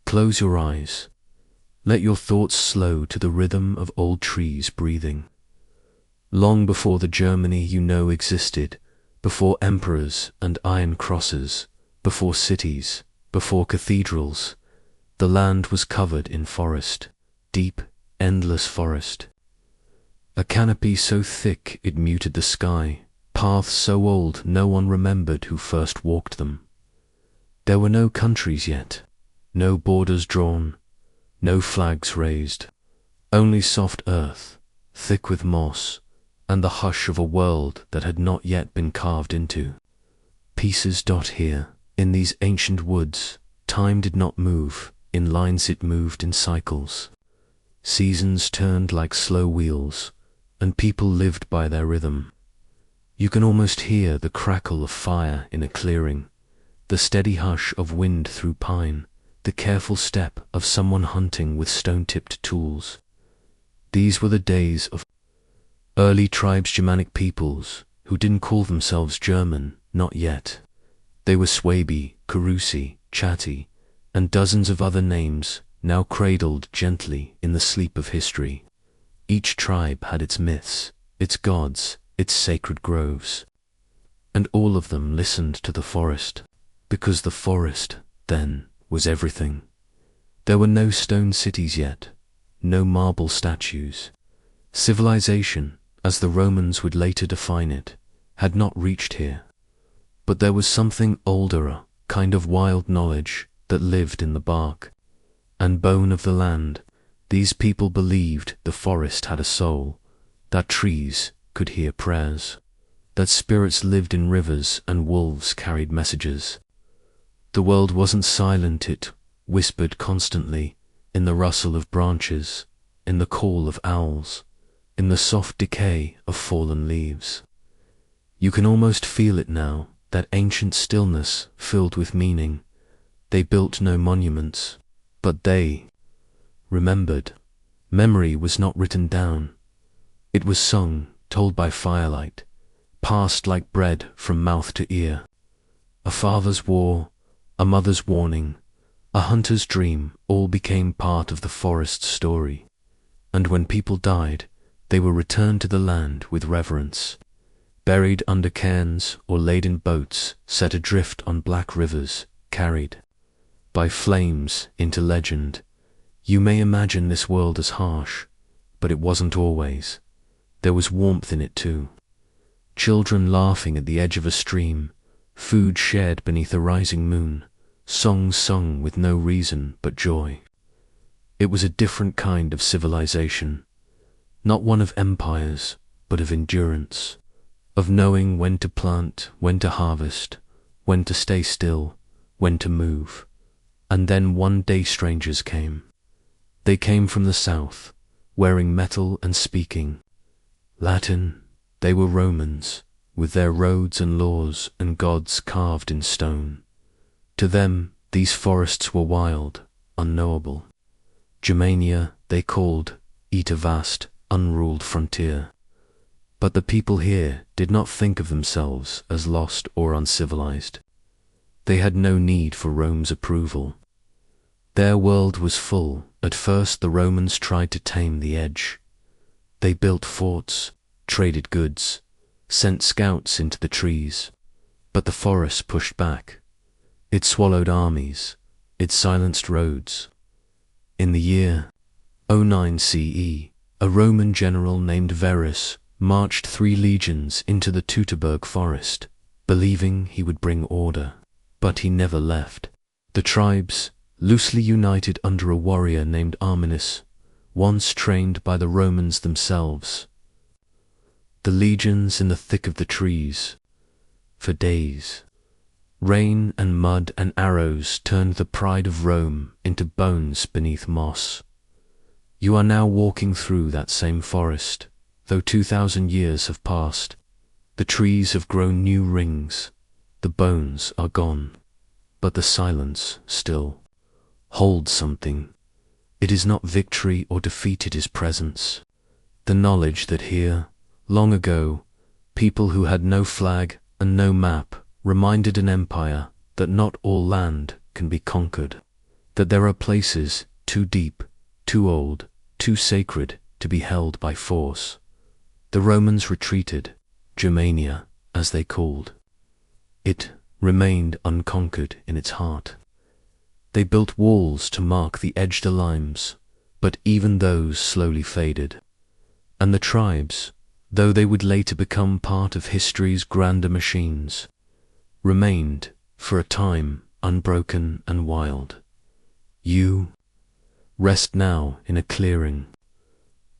Close your eyes. Let your thoughts slow to the rhythm of old trees breathing. Long before the Germany you know existed, before emperors and iron crosses, before cities, before cathedrals, the land was covered in forest, deep, endless forest. A canopy so thick it muted the sky, paths so old no one remembered who first walked them. There were no countries yet, no borders drawn, no flags raised, only soft earth, thick with moss, and the hush of a world that had not yet been carved into. Pieces dot here, in these ancient woods, time did not move, in lines it moved in cycles. Seasons turned like slow wheels, and people lived by their rhythm. You can almost hear the crackle of fire in a clearing, the steady hush of wind through pine, the careful step of someone hunting with stone-tipped tools. These were the days of early tribes, Germanic peoples, who didn't call themselves German, not yet. They were Swabi, Carusi, Chatti, and dozens of other names, now cradled gently in the sleep of history. Each tribe had its myths, its gods, its sacred groves. And all of them listened to the forest, because the forest, then, was everything. There were no stone cities yet, no marble statues. Civilization, as the Romans would later define it, had not reached here. But there was something older, a kind of wild knowledge that lived in the bark and bone of the land. These people believed the forest had a soul, that trees could hear prayers, that spirits lived in rivers and wolves carried messages. The world wasn't silent, it whispered constantly, in the rustle of branches, in the call of owls, in the soft decay of fallen leaves. You can almost feel it now, that ancient stillness filled with meaning. They built no monuments, but they remembered. Memory was not written down. It was sung, told by firelight, passed like bread from mouth to ear. A father's war, a mother's warning, a hunter's dream, all became part of the forest's story. And when people died, they were returned to the land with reverence, buried under cairns or laid in boats set adrift on black rivers, carried by flames into legend. You may imagine this world as harsh, but it wasn't always. There was warmth in it too. Children laughing at the edge of a stream, food shared beneath a rising moon, songs sung with no reason but joy. It was a different kind of civilization, not one of empires, but of endurance, of knowing when to plant, when to harvest, when to stay still, when to move. And then one day strangers came. They came from the south, wearing metal and speaking Latin. They were Romans, with their roads and laws and gods carved in stone. To them, these forests were wild, unknowable. Germania they called it, a vast, unruled frontier. But the people here did not think of themselves as lost or uncivilized. They had no need for Rome's approval. Their world was full. At first the Romans tried to tame the edge. They built forts, traded goods, sent scouts into the trees. But the forest pushed back. It swallowed armies, it silenced roads. In the year 09 CE, a Roman general named Verus marched 3 legions into the Teutoburg forest, believing he would bring order. But he never left. The tribes, loosely united under a warrior named Arminus, once trained by the Romans themselves. The legions in the thick of the trees. For days, rain and mud and arrows turned the pride of Rome into bones beneath moss. You are now walking through that same forest, though 2,000 years have passed. The trees have grown new rings, the bones are gone, but the silence still holds something. It is not victory or defeat, it is presence. The knowledge that here, long ago, people who had no flag and no map reminded an empire that not all land can be conquered, that there are places too deep, too old, too sacred to be held by force. The Romans retreated, Germania, as they called. It remained unconquered in its heart. They built walls to mark the edged limes, but even those slowly faded. And the tribes, though they would later become part of history's grander machines, remained, for a time, unbroken and wild. You rest now in a clearing.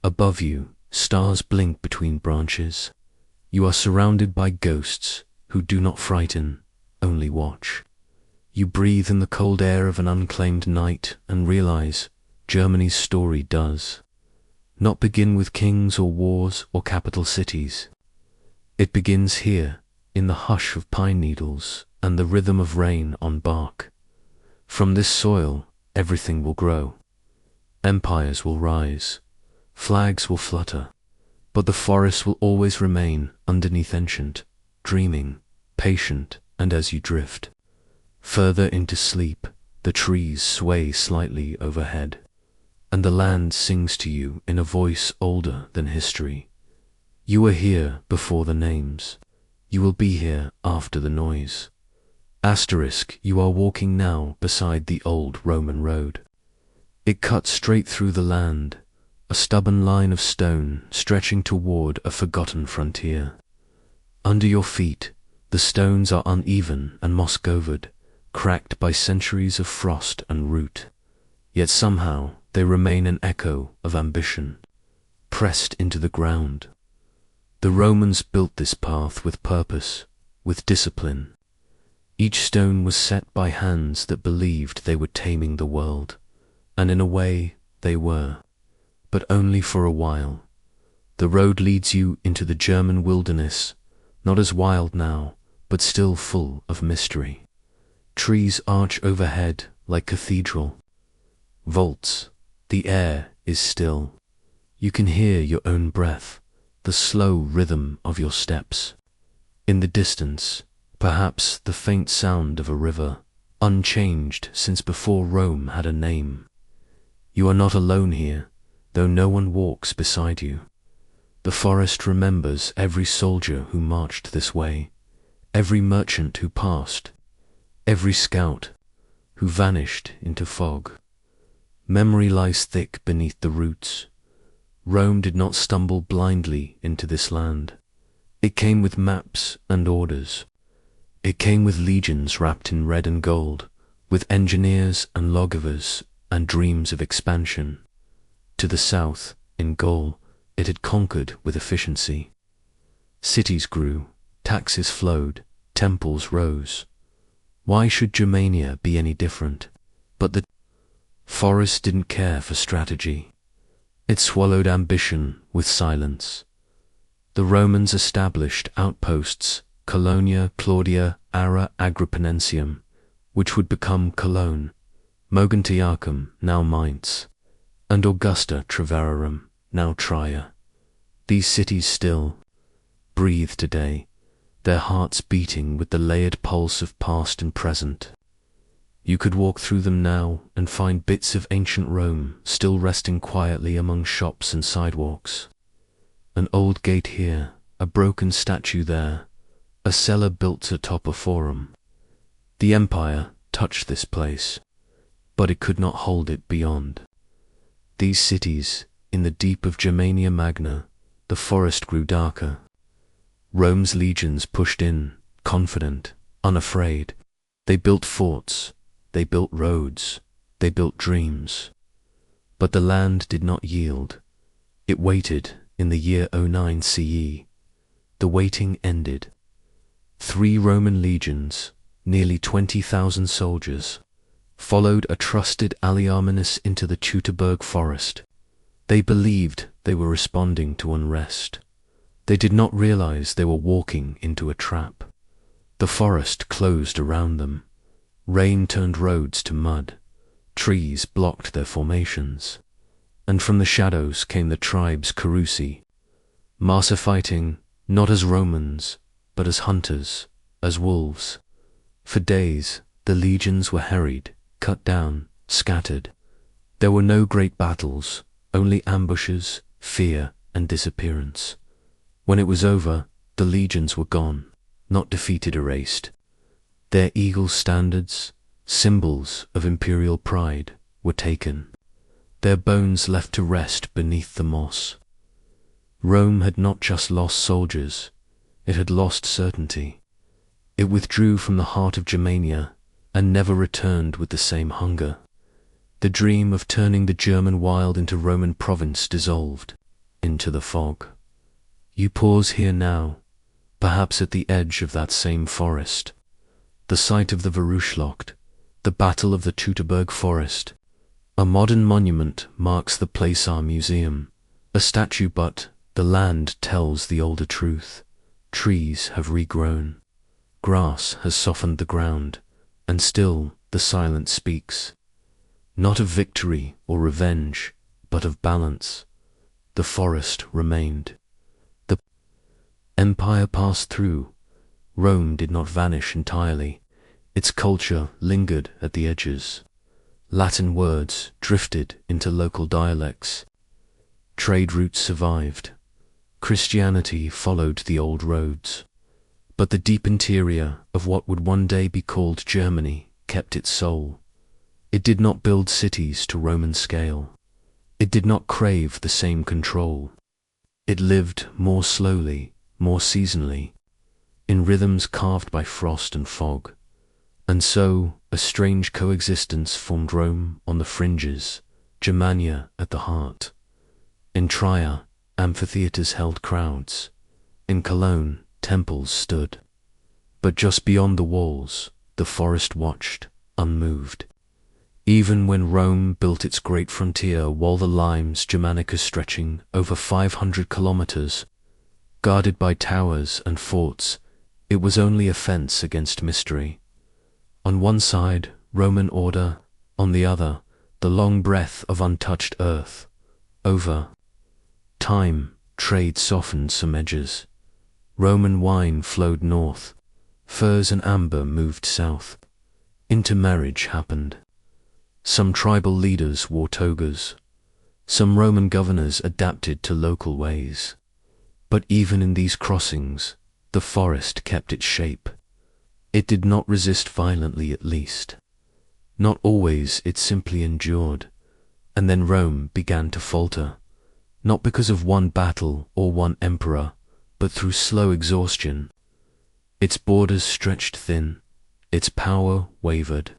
Above you, stars blink between branches. You are surrounded by ghosts who do not frighten, only watch. You breathe in the cold air of an unclaimed night and realize Germany's story does not begin with kings or wars or capital cities. It begins here, in the hush of pine needles and the rhythm of rain on bark. From this soil, everything will grow. Empires will rise. Flags will flutter. But the forest will always remain underneath ancient, dreaming, patient, and as you drift further into sleep, the trees sway slightly overhead, and the land sings to you in a voice older than history. You were here before the names. You will be here after the noise. Asterisk, you are walking now beside the old Roman road. It cuts straight through the land, a stubborn line of stone stretching toward a forgotten frontier. Under your feet, the stones are uneven and moss-covered, cracked by centuries of frost and root. Yet somehow they remain an echo of ambition, pressed into the ground. The Romans built this path with purpose, with discipline. Each stone was set by hands that believed they were taming the world, and in a way they were, but only for a while. The road leads you into the German wilderness, not as wild now, but still full of mystery. Trees arch overhead like cathedral vaults. The air is still. You can hear your own breath, the slow rhythm of your steps. In the distance, perhaps the faint sound of a river, unchanged since before Rome had a name. You are not alone here, though no one walks beside you. The forest remembers every soldier who marched this way, every merchant who passed, every scout who vanished into fog. Memory lies thick beneath the roots. Rome did not stumble blindly into this land. It came with maps and orders. It came with legions wrapped in red and gold, with engineers and lawgivers and dreams of expansion. To the south, in Gaul, it had conquered with efficiency. Cities grew, taxes flowed, temples rose. Why should Germania be any different? But the forest didn't care for strategy. It swallowed ambition with silence. The Romans established outposts, Colonia, Claudia, Ara Agrippinensium, which would become Cologne, Moguntiacum, now Mainz, and Augusta Treverorum, now Trier. These cities still breathe today, their hearts beating with the layered pulse of past and present. You could walk through them now and find bits of ancient Rome still resting quietly among shops and sidewalks. An old gate here, a broken statue there, a cellar built atop a forum. The empire touched this place, but it could not hold it beyond. These cities, in the deep of Germania Magna, the forest grew darker. Rome's legions pushed in, confident, unafraid. They built forts, they built roads, they built dreams. But the land did not yield. It waited in the year 09 CE. The waiting ended. 3 Roman legions, nearly 20,000 soldiers, followed a trusted Aliarminus into the Teutoburg forest. They believed they were responding to unrest. They did not realize they were walking into a trap. The forest closed around them. Rain turned roads to mud. Trees blocked their formations. And from the shadows came the tribes Carusi, martyr fighting not as Romans, but as hunters, as wolves. For days the legions were harried, cut down, scattered. There were no great battles, only ambushes, fear, and disappearance. When it was over, the legions were gone, not defeated, erased. Their eagle standards, symbols of imperial pride, were taken, their bones left to rest beneath the moss. Rome had not just lost soldiers, it had lost certainty. It withdrew from the heart of Germania and never returned with the same hunger. The dream of turning the German wild into Roman province dissolved into the fog. You pause here now, perhaps at the edge of that same forest, the site of the Verruschlacht, the Battle of the Teutoburg Forest. A modern monument marks the place, our museum, a statue, but the land tells the older truth. Trees have regrown, grass has softened the ground, and still the silence speaks. Not of victory or revenge, but of balance. The forest remained. The empire passed through. Rome did not vanish entirely. Its culture lingered at the edges. Latin words drifted into local dialects. Trade routes survived. Christianity followed the old roads. But the deep interior of what would one day be called Germany kept its soul. It did not build cities to Roman scale. It did not crave the same control. It lived more slowly, more seasonally, in rhythms carved by frost and fog. And so a strange coexistence formed: Rome on the fringes, Germania at the heart. In Trier, amphitheatres held crowds. In Cologne, temples stood. But just beyond the walls, the forest watched, unmoved. Even when Rome built its great frontier wall, the Limes Germanicus stretching over 500 kilometers, guarded by towers and forts, it was only a fence against mystery. On one side, Roman order, on the other, the long breath of untouched earth. Over time, trade softened some edges. Roman wine flowed north, furs and amber moved south. Intermarriage happened. Some tribal leaders wore togas. Some Roman governors adapted to local ways. But even in these crossings, the forest kept its shape. It did not resist violently, at least. Not always, it simply endured. And then Rome began to falter, not because of one battle or one emperor, but through slow exhaustion. Its borders stretched thin, its power wavered.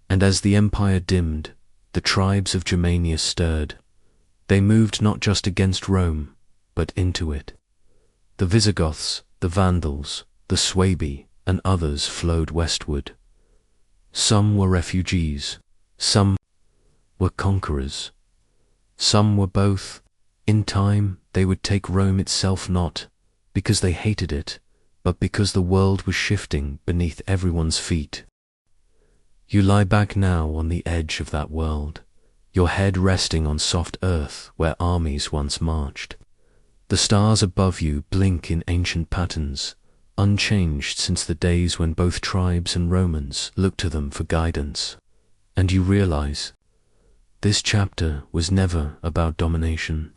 And as the empire dimmed, the tribes of Germania stirred. They moved not just against Rome, but into it. The Visigoths, the Vandals, the Suebi, and others flowed westward. Some were refugees, some were conquerors. Some were both. In time, they would take Rome itself, not because they hated it, but because the world was shifting beneath everyone's feet. You lie back now on the edge of that world, your head resting on soft earth where armies once marched. The stars above you blink in ancient patterns, unchanged since the days when both tribes and Romans looked to them for guidance. And you realize, this chapter was never about domination.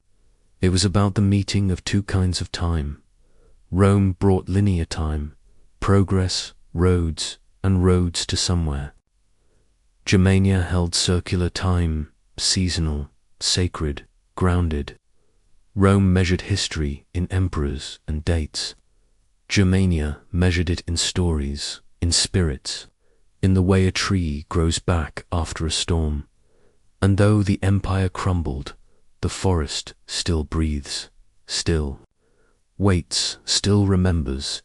It was about the meeting of two kinds of time. Rome brought linear time, progress, roads, and roads to somewhere. Germania held circular time, seasonal, sacred, grounded. Rome measured history in emperors and dates. Germania measured it in stories, in spirits, in the way a tree grows back after a storm. And though the empire crumbled, the forest still breathes, still waits, still remembers,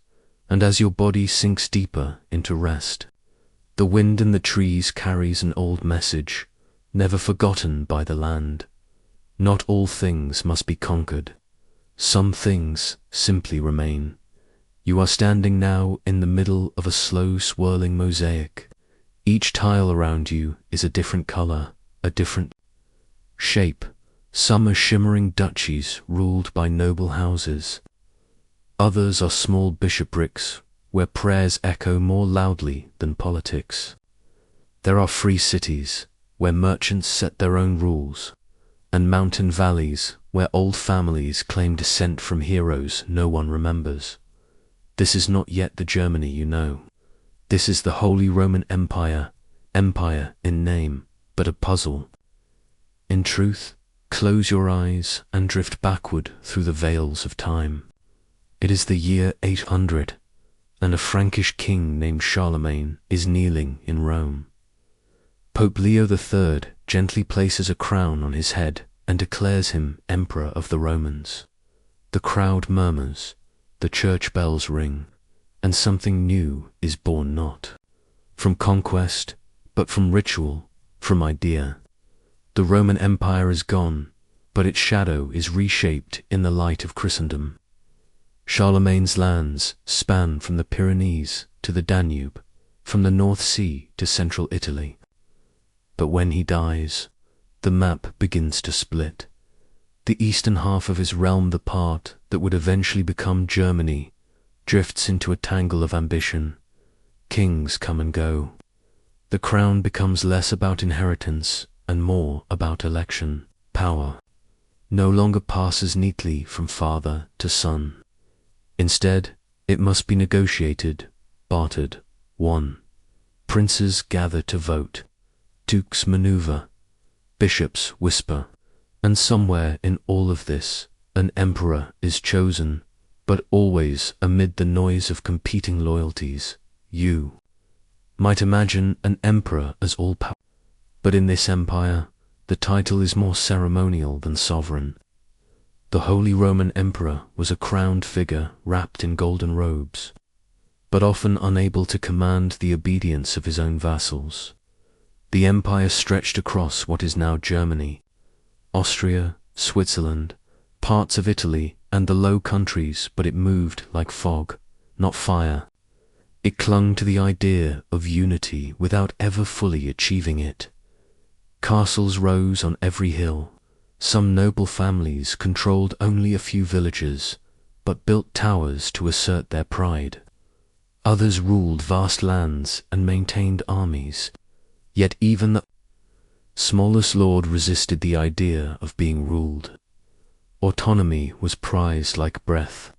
and as your body sinks deeper into rest, the wind in the trees carries an old message, never forgotten by the land. Not all things must be conquered. Some things simply remain. You are standing now in the middle of a slow swirling mosaic. Each tile around you is a different color, a different shape. Some are shimmering duchies ruled by noble houses. Others are small bishoprics where prayers echo more loudly than politics. There are free cities, where merchants set their own rules, and mountain valleys where old families claim descent from heroes no one remembers. This is not yet the Germany you know. This is the Holy Roman Empire, empire in name, but a puzzle. In truth, close your eyes and drift backward through the veils of time. It is the year 800, and a Frankish king named Charlemagne is kneeling in Rome. Pope Leo III gently places a crown on his head and declares him Emperor of the Romans. The crowd murmurs, the church bells ring, and something new is born not from conquest, but from ritual, from idea. The Roman Empire is gone, but its shadow is reshaped in the light of Christendom. Charlemagne's lands span from the Pyrenees to the Danube, from the North Sea to central Italy. But when he dies, the map begins to split. The eastern half of his realm, the part that would eventually become Germany, drifts into a tangle of ambition. Kings come and go. The crown becomes less about inheritance and more about election. Power no longer passes neatly from father to son. Instead, it must be negotiated, bartered, won. Princes gather to vote. Dukes maneuver. Bishops whisper. And somewhere in all of this, an emperor is chosen, but always amid the noise of competing loyalties. You might imagine an emperor as all-powerful, but in this empire, the title is more ceremonial than sovereign. The Holy Roman Emperor was a crowned figure wrapped in golden robes, but often unable to command the obedience of his own vassals. The empire stretched across what is now Germany, Austria, Switzerland, parts of Italy, and the Low Countries, but it moved like fog, not fire. It clung to the idea of unity without ever fully achieving it. Castles rose on every hill. Some noble families controlled only a few villages, but built towers to assert their pride. Others ruled vast lands and maintained armies. Yet even the smallest lord resisted the idea of being ruled. Autonomy was prized like breath.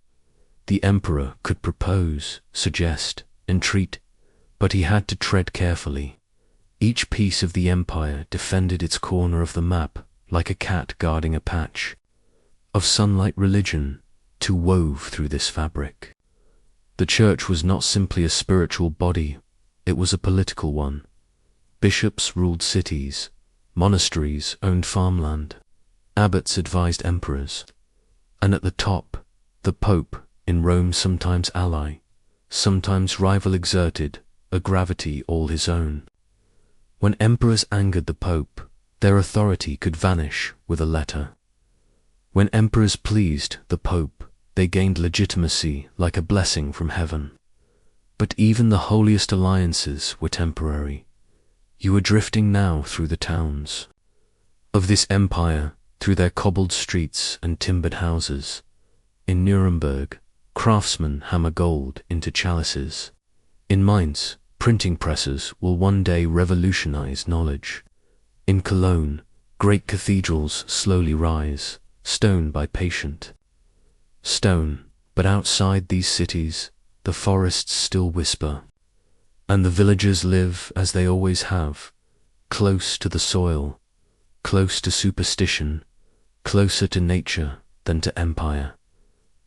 The emperor could propose, suggest, entreat, but he had to tread carefully. Each piece of the empire defended its corner of the map, like a cat guarding a patch of sunlight. Religion to wove through this fabric. The church was not simply a spiritual body, it was a political one. Bishops ruled cities, monasteries owned farmland, abbots advised emperors, and at the top, the Pope, in Rome sometimes ally, sometimes rival, exerted a gravity all his own. When emperors angered the Pope, their authority could vanish with a letter. When emperors pleased the Pope, they gained legitimacy like a blessing from heaven. But even the holiest alliances were temporary. You were drifting now through the towns of this empire, through their cobbled streets and timbered houses. In Nuremberg, craftsmen hammer gold into chalices. In Mainz, printing presses will one day revolutionize knowledge. In Cologne, great cathedrals slowly rise, stone by patient stone, but outside these cities, the forests still whisper, and the villagers live as they always have, close to the soil, close to superstition, closer to nature than to empire.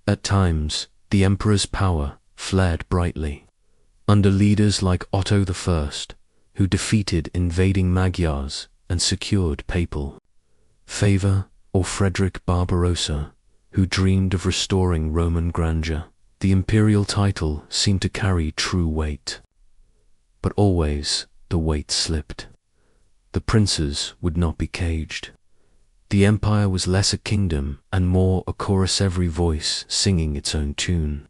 At times, the emperor's power flared brightly, under leaders like Otto I, who defeated invading Magyars and secured papal favor, or Frederick Barbarossa, who dreamed of restoring Roman grandeur. The imperial title seemed to carry true weight. But always the weight slipped. The princes would not be caged. The empire was less a kingdom and more a chorus, every voice singing its own tune,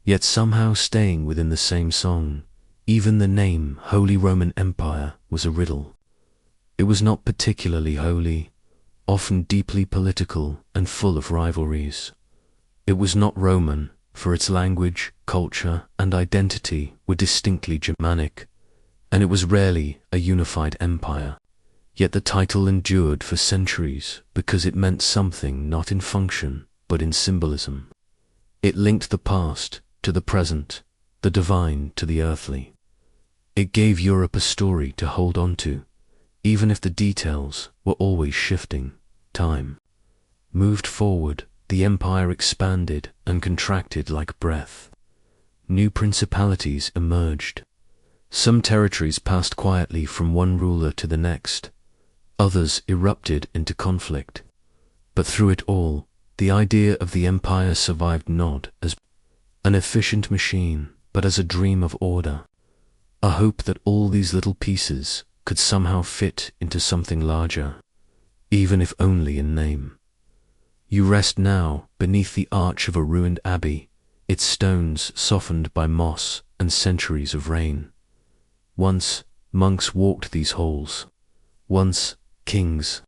yet somehow staying within the same song. Even the name Holy Roman Empire was a riddle. It was not particularly holy, often deeply political and full of rivalries. It was not Roman, for its language, culture, and identity were distinctly Germanic, and it was rarely a unified empire. Yet the title endured for centuries because it meant something not in function but in symbolism. It linked the past to the present, the divine to the earthly. It gave Europe a story to hold on to, even if the details were always shifting. Time moved forward, the empire expanded and contracted like breath. New principalities emerged. Some territories passed quietly from one ruler to the next. Others erupted into conflict. But through it all, the idea of the empire survived not as an efficient machine, but as a dream of order, a hope that all these little pieces could somehow fit into something larger, even if only in name. You rest now beneath the arch of a ruined abbey, its stones softened by moss and centuries of rain. Once monks walked these halls. Once kings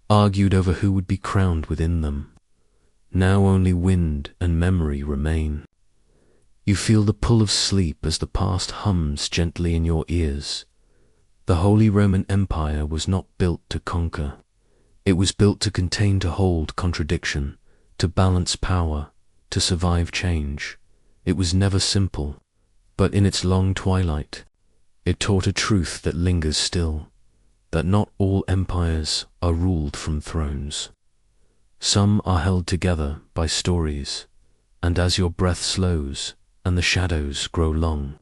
argued over who would be crowned within them. Now only wind and memory remain. You feel the pull of sleep as the past hums gently in your ears. The Holy Roman Empire was not built to conquer. It was built to contain, to hold contradiction, to balance power, to survive change. It was never simple, but in its long twilight, it taught a truth that lingers still, that not all empires are ruled from thrones. Some are held together by stories, and as your breath slows and the shadows grow long,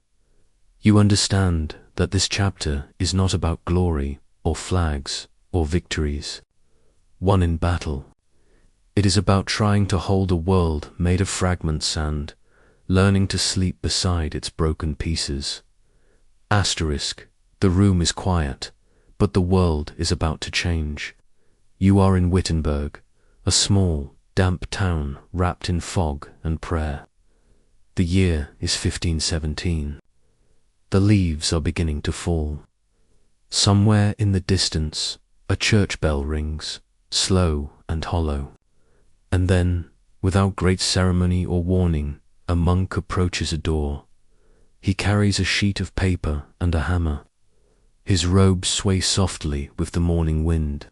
you understand that this chapter is not about glory or flags or victories won in battle. It is about trying to hold a world made of fragments and learning to sleep beside its broken pieces. Asterisk, the room is quiet, but the world is about to change. You are in Wittenberg, a small, damp town wrapped in fog and prayer. The year is 1517. The leaves are beginning to fall. Somewhere in the distance, a church bell rings, slow and hollow. And then, without great ceremony or warning, a monk approaches a door. He carries a sheet of paper and a hammer. His robes sway softly with the morning wind,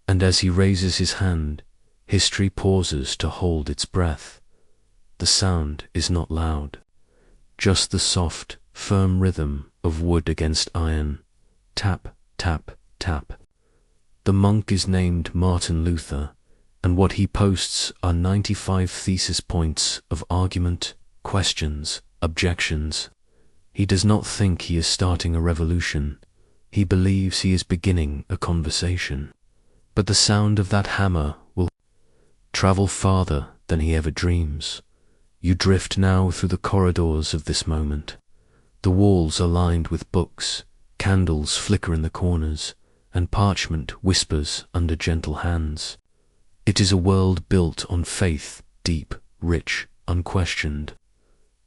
and as he raises his hand, history pauses to hold its breath. The sound is not loud, just the soft, firm rhythm of wood against iron. Tap, tap, tap. The monk is named Martin Luther, and what he posts are 95 thesis points of argument, questions, objections. He does not think he is starting a revolution. He believes he is beginning a conversation. But the sound of that hammer will travel farther than he ever dreams. You drift now through the corridors of this moment. The walls are lined with books, candles flicker in the corners, and parchment whispers under gentle hands. It is a world built on faith, deep, rich, unquestioned.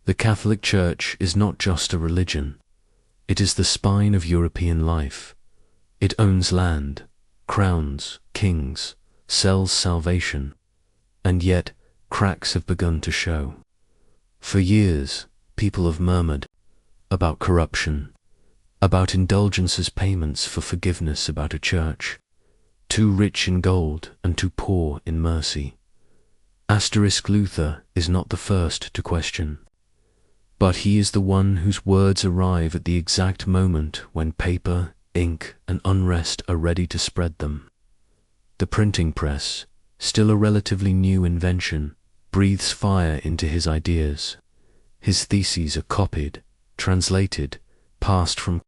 The Catholic Church is not just a religion. It is the spine of European life. It owns land, crowns, kings, sells salvation, and yet cracks have begun to show. For years, people have murmured about corruption, about indulgences, payments for forgiveness, about a church too rich in gold and too poor in mercy. Asterisk, Luther is not the first to question, but he is the one whose words arrive at the exact moment when paper, ink, and unrest are ready to spread them. The printing press, still a relatively new invention, breathes fire into his ideas. His theses are copied, translated, passed from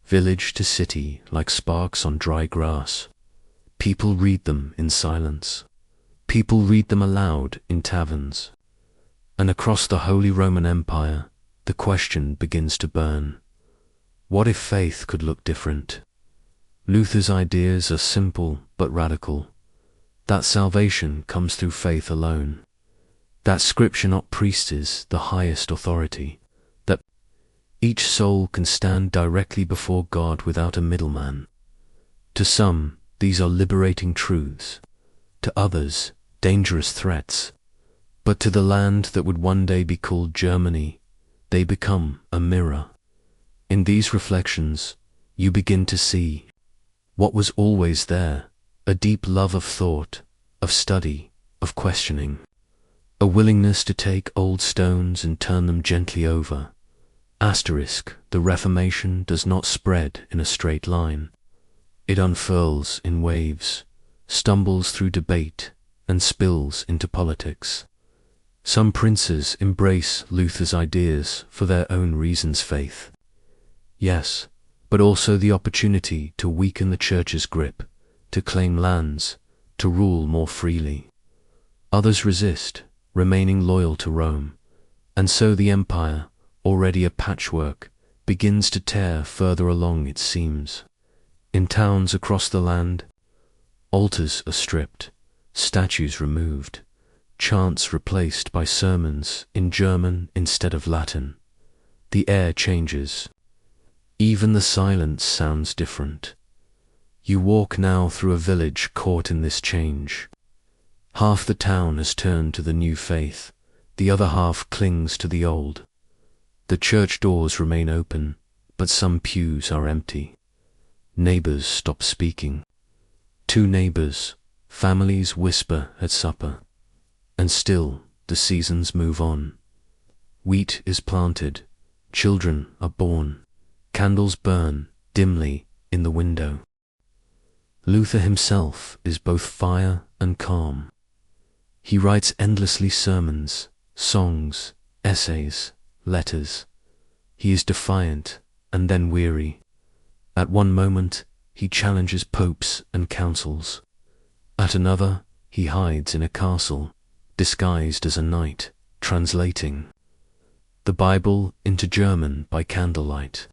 village to city like sparks on dry grass. People read them in silence. People read them aloud in taverns. And across the Holy Roman Empire, the question begins to burn. What if faith could look different? Luther's ideas are simple but radical. That salvation comes through faith alone. That Scripture, not priests, is the highest authority. That each soul can stand directly before God without a middleman. To some, these are liberating truths. To others, dangerous threats. But to the land that would one day be called Germany, they become a mirror. In these reflections, you begin to see What was always there? A deep love of thought, of study, of questioning. A willingness to take old stones and turn them gently over. Asterisk, the Reformation does not spread in a straight line. It unfurls in waves, stumbles through debate, and spills into politics. Some princes embrace Luther's ideas for their own reasons, faith. Yes, but also the opportunity to weaken the Church's grip, to claim lands, to rule more freely. Others resist, remaining loyal to Rome, and so the empire, already a patchwork, begins to tear further along its seams. In towns across the land, altars are stripped, statues removed, chants replaced by sermons in German instead of Latin. The air changes. Even the silence sounds different. You walk now through a village caught in this change. Half the town has turned to the new faith, the other half clings to the old. The church doors remain open, but some pews are empty. Neighbors stop speaking. Two neighbors, families whisper at supper. And still the seasons move on. Wheat is planted, children are born, candles burn dimly in the window. Luther himself is both fire and calm. He writes endlessly sermons, songs, essays, letters. He is defiant and then weary. At one moment, he challenges popes and councils. At another, he hides in a castle, disguised as a knight, translating the Bible into German by candlelight.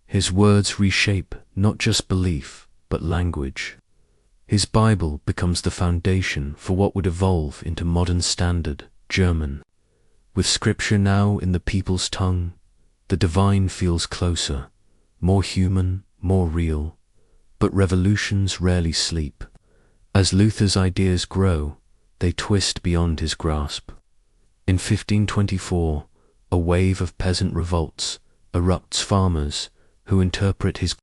His words reshape not just belief, but language. His Bible becomes the foundation for what would evolve into modern standard German. With scripture now in the people's tongue, the divine feels closer, more human, more real. But revolutions rarely sleep. As Luther's ideas grow, they twist beyond his grasp. In 1524, a wave of peasant revolts erupts. Farmers who interpret his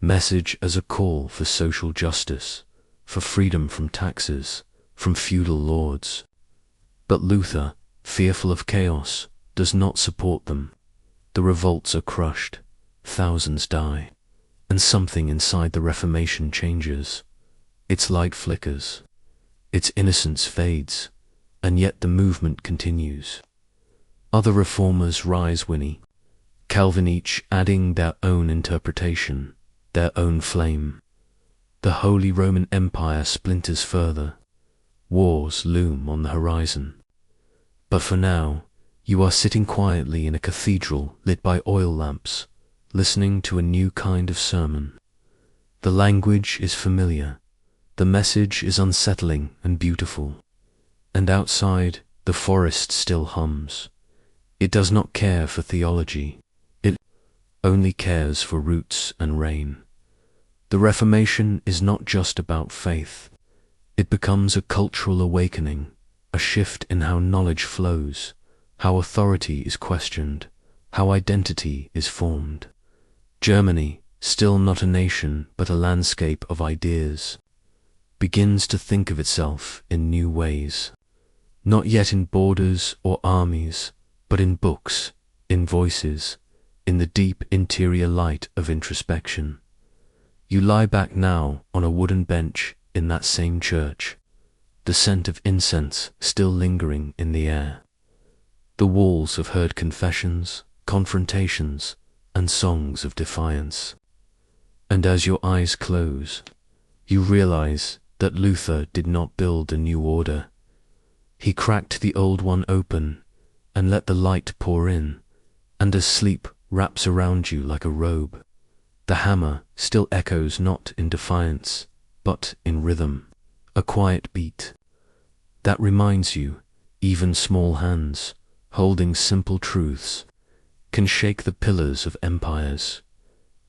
message as a call for social justice, for freedom from taxes, from feudal lords. But Luther, fearful of chaos, does not support them. The revolts are crushed, thousands die, and something inside the Reformation changes. Its light flickers, its innocence fades, and yet the movement continues. Other reformers rise, Calvin, each adding their own interpretation, their own flame. The Holy Roman Empire splinters further. Wars loom on the horizon. But for now, you are sitting quietly in a cathedral lit by oil lamps, listening to a new kind of sermon. The language is familiar, the message is unsettling and beautiful, and outside the forest still hums. It does not care for theology, it only cares for roots and rain. The Reformation is not just about faith, it becomes a cultural awakening, a shift in how knowledge flows, how authority is questioned, how identity is formed. Germany, still not a nation but a landscape of ideas, begins to think of itself in new ways, not yet in borders or armies, but in books, in voices, in the deep interior light of introspection. You lie back now on a wooden bench in that same church, the scent of incense still lingering in the air. The walls have heard confessions, confrontations, and songs of defiance. And as your eyes close, you realize that Luther did not build a new order. He cracked the old one open and let the light pour in, and as sleep wraps around you like a robe, the hammer still echoes not in defiance, but in rhythm, a quiet beat. That reminds you, even small hands, holding simple truths, can shake the pillars of empires.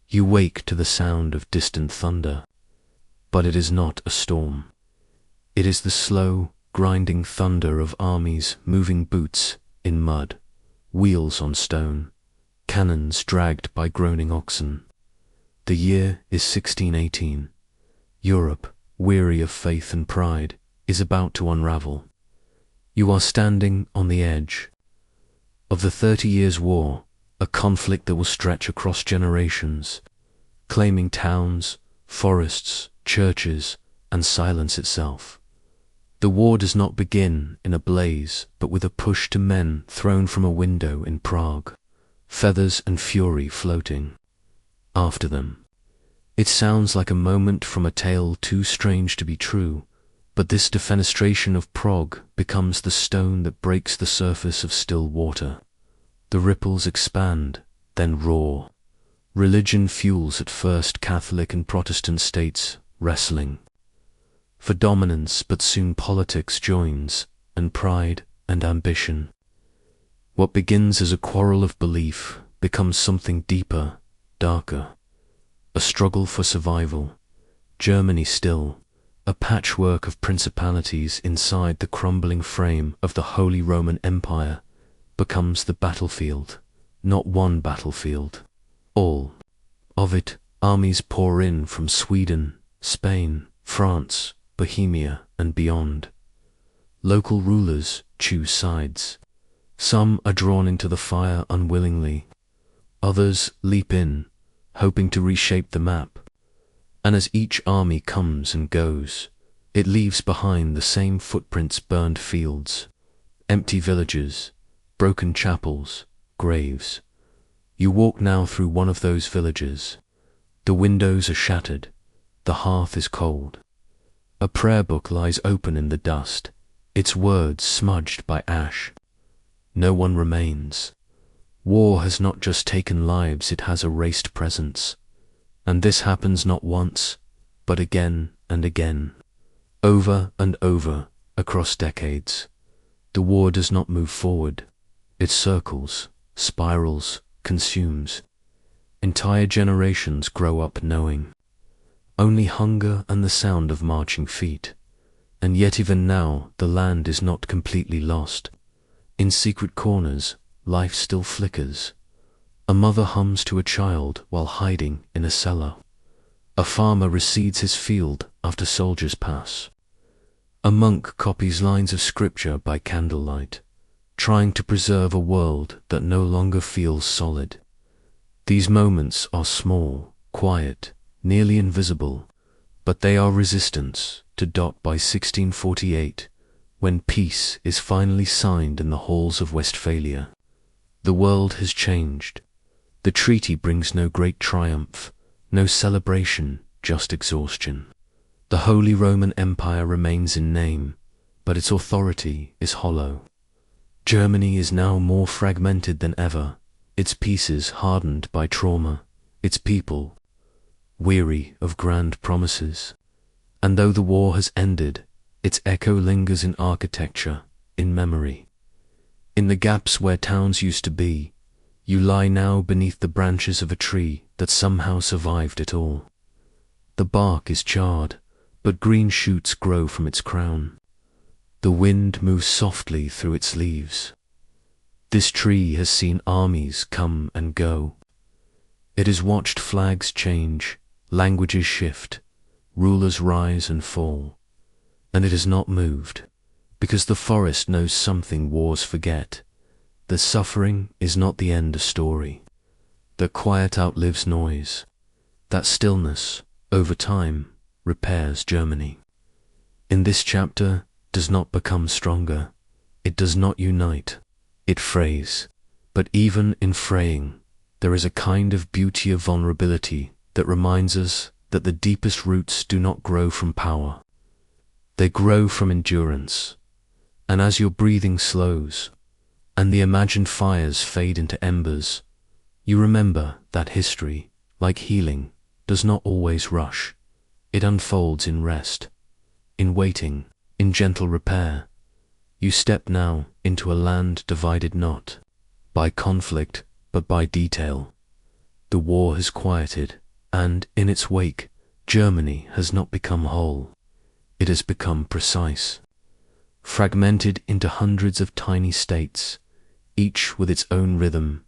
You wake to the sound of distant thunder, but it is not a storm. It is the slow, grinding thunder of armies moving boots in mud, wheels on stone, cannons dragged by groaning oxen. The year is 1618. Europe, weary of faith and pride, is about to unravel. You are standing on the edge of the 30 Years' War, a conflict that will stretch across generations, claiming towns, forests, churches, and silence itself. The war does not begin in a blaze, but with a push to men thrown from a window in Prague, feathers and fury floating after them. It sounds like a moment from a tale too strange to be true, but this defenestration of Prague becomes the stone that breaks the surface of still water. The ripples expand, then roar. Religion fuels at first Catholic and Protestant states wrestling for dominance, but soon politics joins, and pride and ambition. What begins as a quarrel of belief becomes something deeper, darker, a struggle for survival. Germany still, a patchwork of principalities inside the crumbling frame of the Holy Roman Empire, becomes the battlefield, not one battlefield. All of it. Armies pour in from Sweden, Spain, France, Bohemia, and beyond. Local rulers choose sides. Some are drawn into the fire unwillingly. Others leap in, hoping to reshape the map. And as each army comes and goes, it leaves behind the same footprints: burned fields, empty villages, broken chapels, graves. You walk now through one of those villages. The windows are shattered, the hearth is cold. A prayer book lies open in the dust, its words smudged by ash. No one remains. War has not just taken lives, it has erased presence. And this happens not once, but again and again, over and over, across decades. The war does not move forward. It circles, spirals, consumes. Entire generations grow up knowing only hunger and the sound of marching feet. And yet even now the land is not completely lost. In secret corners, life still flickers. A mother hums to a child while hiding in a cellar. A farmer recedes his field after soldiers pass. A monk copies lines of scripture by candlelight, trying to preserve a world that no longer feels solid. These moments are small, quiet, nearly invisible, but they are resistance to dot by 1648, when peace is finally signed in the halls of Westphalia. The world has changed. The treaty brings no great triumph, no celebration, just exhaustion. The Holy Roman Empire remains in name, but its authority is hollow. Germany is now more fragmented than ever, its pieces hardened by trauma, its people weary of grand promises. And though the war has ended, its echo lingers in architecture, in memory. In the gaps where towns used to be, you lie now beneath the branches of a tree that somehow survived it all. The bark is charred, but green shoots grow from its crown. The wind moves softly through its leaves. This tree has seen armies come and go. It has watched flags change, languages shift, rulers rise and fall. And it has not moved, because the forest knows something wars forget. That suffering is not the end of story. That quiet outlives noise. That stillness, over time, repairs Germany. In this chapter, does not become stronger. It does not unite. It frays. But even in fraying, there is a kind of beauty of vulnerability that reminds us that the deepest roots do not grow from power. They grow from endurance. And as your breathing slows, and the imagined fires fade into embers, you remember that history, like healing, does not always rush. It unfolds in rest, in waiting, in gentle repair. You step now into a land divided not by conflict, but by detail. The war has quieted, and in its wake, Germany has not become whole. It has become precise, fragmented into hundreds of tiny states, each with its own rhythm,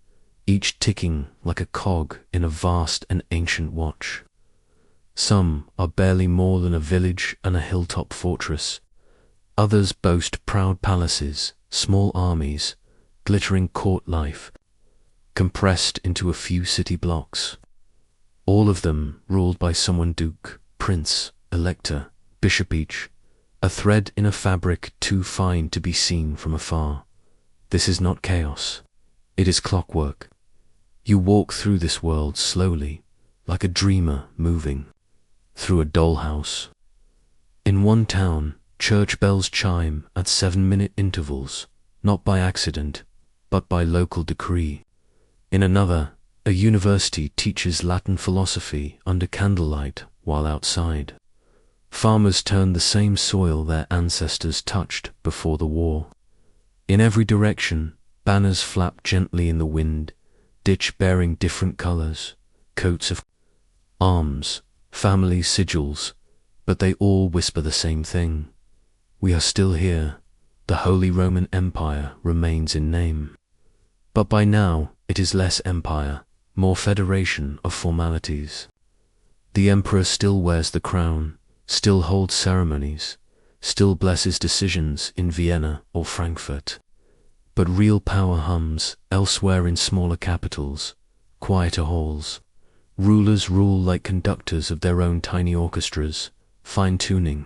each ticking like a cog in a vast and ancient watch. Some are barely more than a village and a hilltop fortress. Others boast proud palaces, small armies, glittering court life, compressed into a few city blocks. All of them ruled by someone duke, prince, elector, bishop each, a thread in a fabric too fine to be seen from afar. This is not chaos. It is clockwork. You walk through this world slowly, like a dreamer moving through a dollhouse. In one town, church bells chime at 7-minute intervals, not by accident, but by local decree. In another, a university teaches Latin philosophy under candlelight while outside. Farmers turn the same soil their ancestors touched before the war. In every direction, banners flap gently in the wind, each bearing different colors, coats of arms, family sigils, but they all whisper the same thing. We are still here. The Holy Roman Empire remains in name. But by now, it is less empire, more federation of formalities. The emperor still wears the crown, still holds ceremonies, still blesses decisions in Vienna or Frankfurt. But real power hums elsewhere in smaller capitals, quieter halls. Rulers rule like conductors of their own tiny orchestras, fine-tuning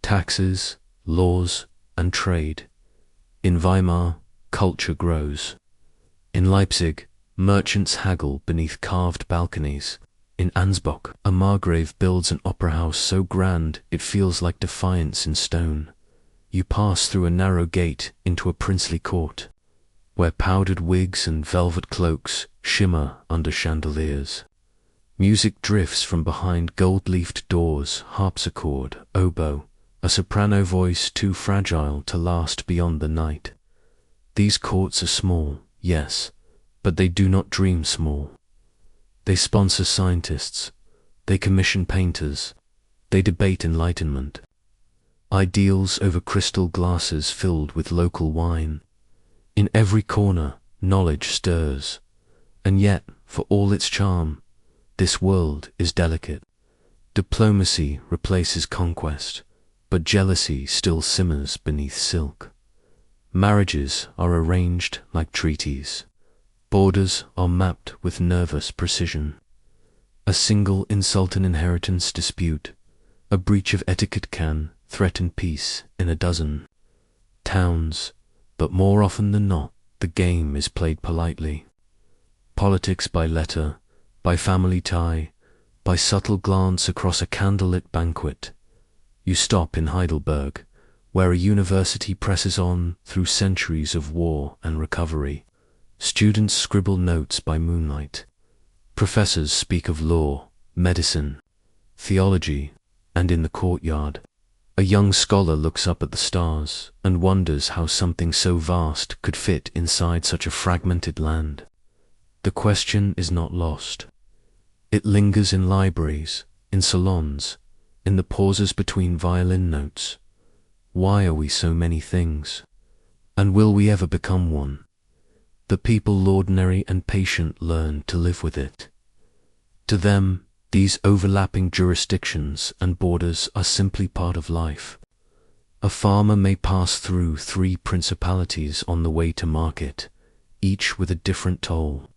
taxes, laws, and trade. In Weimar, culture grows. In Leipzig, merchants haggle beneath carved balconies. In Ansbach, a margrave builds an opera house so grand it feels like defiance in stone. You pass through a narrow gate into a princely court, where powdered wigs and velvet cloaks shimmer under chandeliers. Music drifts from behind gold-leafed doors, harpsichord, oboe, a soprano voice too fragile to last beyond the night. These courts are small, yes, but they do not dream small. They sponsor scientists, they commission painters, they debate enlightenment. Ideals over crystal glasses filled with local wine. In every corner, knowledge stirs, and yet, for all its charm, this world is delicate. Diplomacy replaces conquest, but jealousy still simmers beneath silk. Marriages are arranged like treaties. Borders are mapped with nervous precision. A single insult and inheritance dispute, a breach of etiquette can threaten peace in a dozen towns, but more often than not, the game is played politely. Politics by letter, by family tie, by subtle glance across a candlelit banquet. You stop in Heidelberg, where a university presses on through centuries of war and recovery. Students scribble notes by moonlight. Professors speak of law, medicine, theology, and in the courtyard, a young scholar looks up at the stars and wonders how something so vast could fit inside such a fragmented land. The question is not lost. It lingers in libraries, in salons, in the pauses between violin notes. Why are we so many things? And will we ever become one? The people ordinary and patient learn to live with it. To them, these overlapping jurisdictions and borders are simply part of life. A farmer may pass through 3 principalities on the way to market, each with a different toll.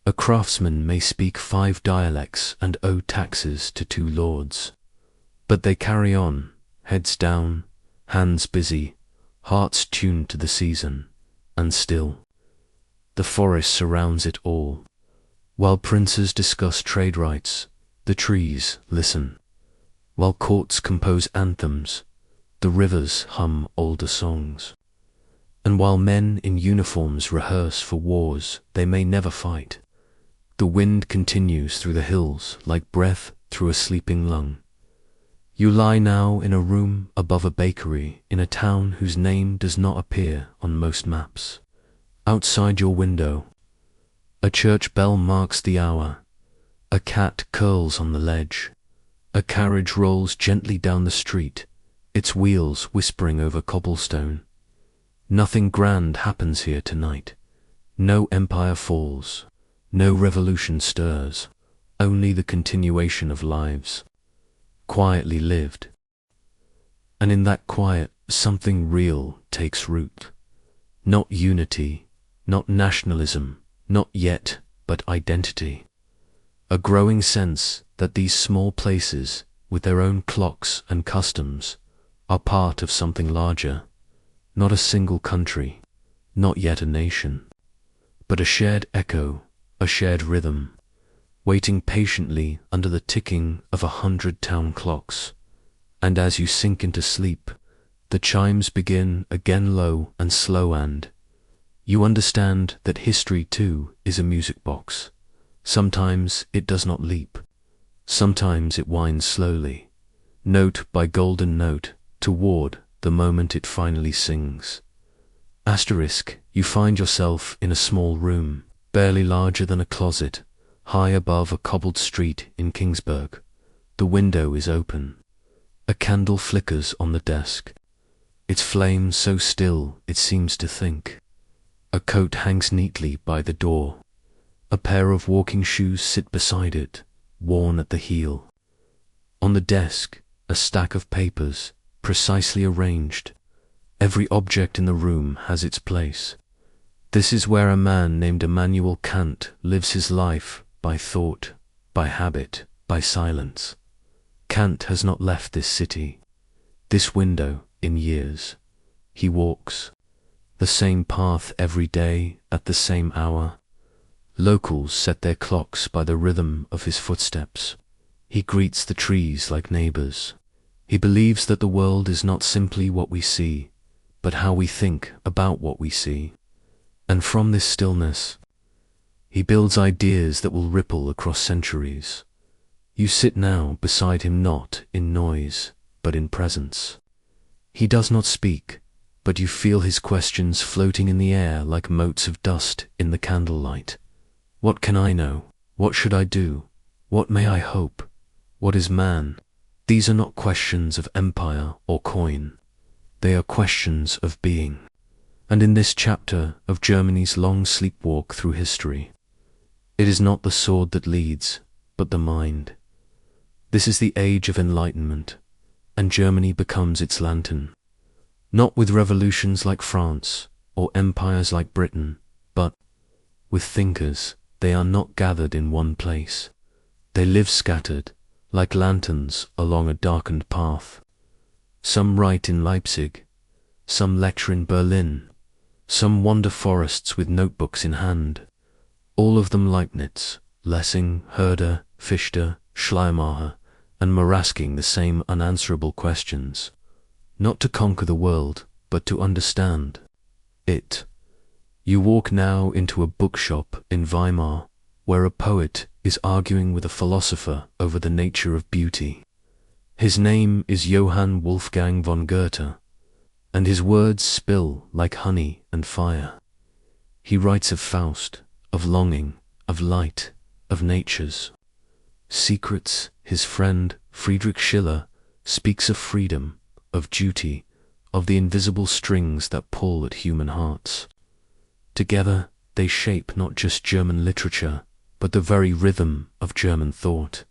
A craftsman may speak 5 dialects and owe taxes to 2 lords. But they carry on, heads down, hands busy, hearts tuned to the season, and still. The forest surrounds it all. While princes discuss trade rights, the trees listen. While courts compose anthems, the rivers hum older songs. And while men in uniforms rehearse for wars they may never fight, the wind continues through the hills like breath through a sleeping lung. You lie now in a room above a bakery in a town whose name does not appear on most maps. Outside your window, a church bell marks the hour. A cat curls on the ledge. A carriage rolls gently down the street, its wheels whispering over cobblestone. Nothing grand happens here tonight. No empire falls, no revolution stirs, only the continuation of lives, quietly lived. And in that quiet, something real takes root. Not unity, not nationalism, not yet, but identity. A growing sense that these small places, with their own clocks and customs, are part of something larger, not a single country, not yet a nation, but a shared echo, a shared rhythm, waiting patiently under the ticking of 100 town clocks. And as you sink into sleep, the chimes begin again low and slow, and you understand that history too is a music box. Sometimes it does not leap. Sometimes it winds slowly, note by golden note, toward the moment it finally sings. Asterisk, you find yourself in a small room, barely larger than a closet, high above a cobbled street in Kingsburg. The window is open. A candle flickers on the desk, its flame so still it seems to think. A coat hangs neatly by the door. A pair of walking shoes sit beside it, worn at the heel. On the desk, a stack of papers, precisely arranged. Every object in the room has its place. This is where a man named Immanuel Kant lives his life, by thought, by habit, by silence. Kant has not left this city, this window, in years. He walks the same path every day at the same hour. Locals set their clocks by the rhythm of his footsteps. He greets the trees like neighbors. He believes that the world is not simply what we see, but how we think about what we see. And from this stillness, he builds ideas that will ripple across centuries. You sit now beside him, not in noise, but in presence. He does not speak, but you feel his questions floating in the air like motes of dust in the candlelight. What can I know? What should I do? What may I hope? What is man? These are not questions of empire or coin. They are questions of being. And in this chapter of Germany's long sleepwalk through history, it is not the sword that leads, but the mind. This is the age of enlightenment, and Germany becomes its lantern, not with revolutions like France or empires like Britain, but with thinkers. They are not gathered in one place. They live scattered, like lanterns along a darkened path. Some write in Leipzig, some lecture in Berlin, some wander forests with notebooks in hand, all of them Leibniz, Lessing, Herder, Fichte, Schleiermacher, and Marasking the same unanswerable questions, not to conquer the world, but to understand it. You walk now into a bookshop in Weimar, where a poet is arguing with a philosopher over the nature of beauty. His name is Johann Wolfgang von Goethe, and his words spill like honey and fire. He writes of Faust, of longing, of light, of nature's secrets. His friend, Friedrich Schiller, speaks of freedom, of duty, of the invisible strings that pull at human hearts. Together, they shape not just German literature, but the very rhythm of German thought.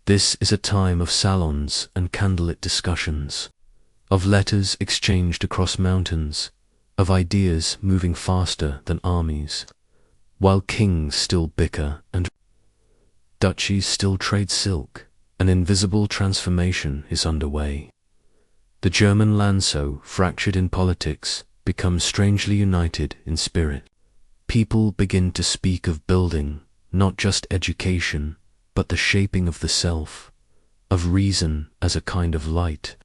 This is a time of salons and candlelit discussions, of letters exchanged across mountains, of ideas moving faster than armies, while kings still bicker and duchies still trade silk. An invisible transformation is underway. The German land, so fractured in politics, becomes strangely united in spirit. People begin to speak of building, not just education, but the shaping of the self, of reason as a kind of light,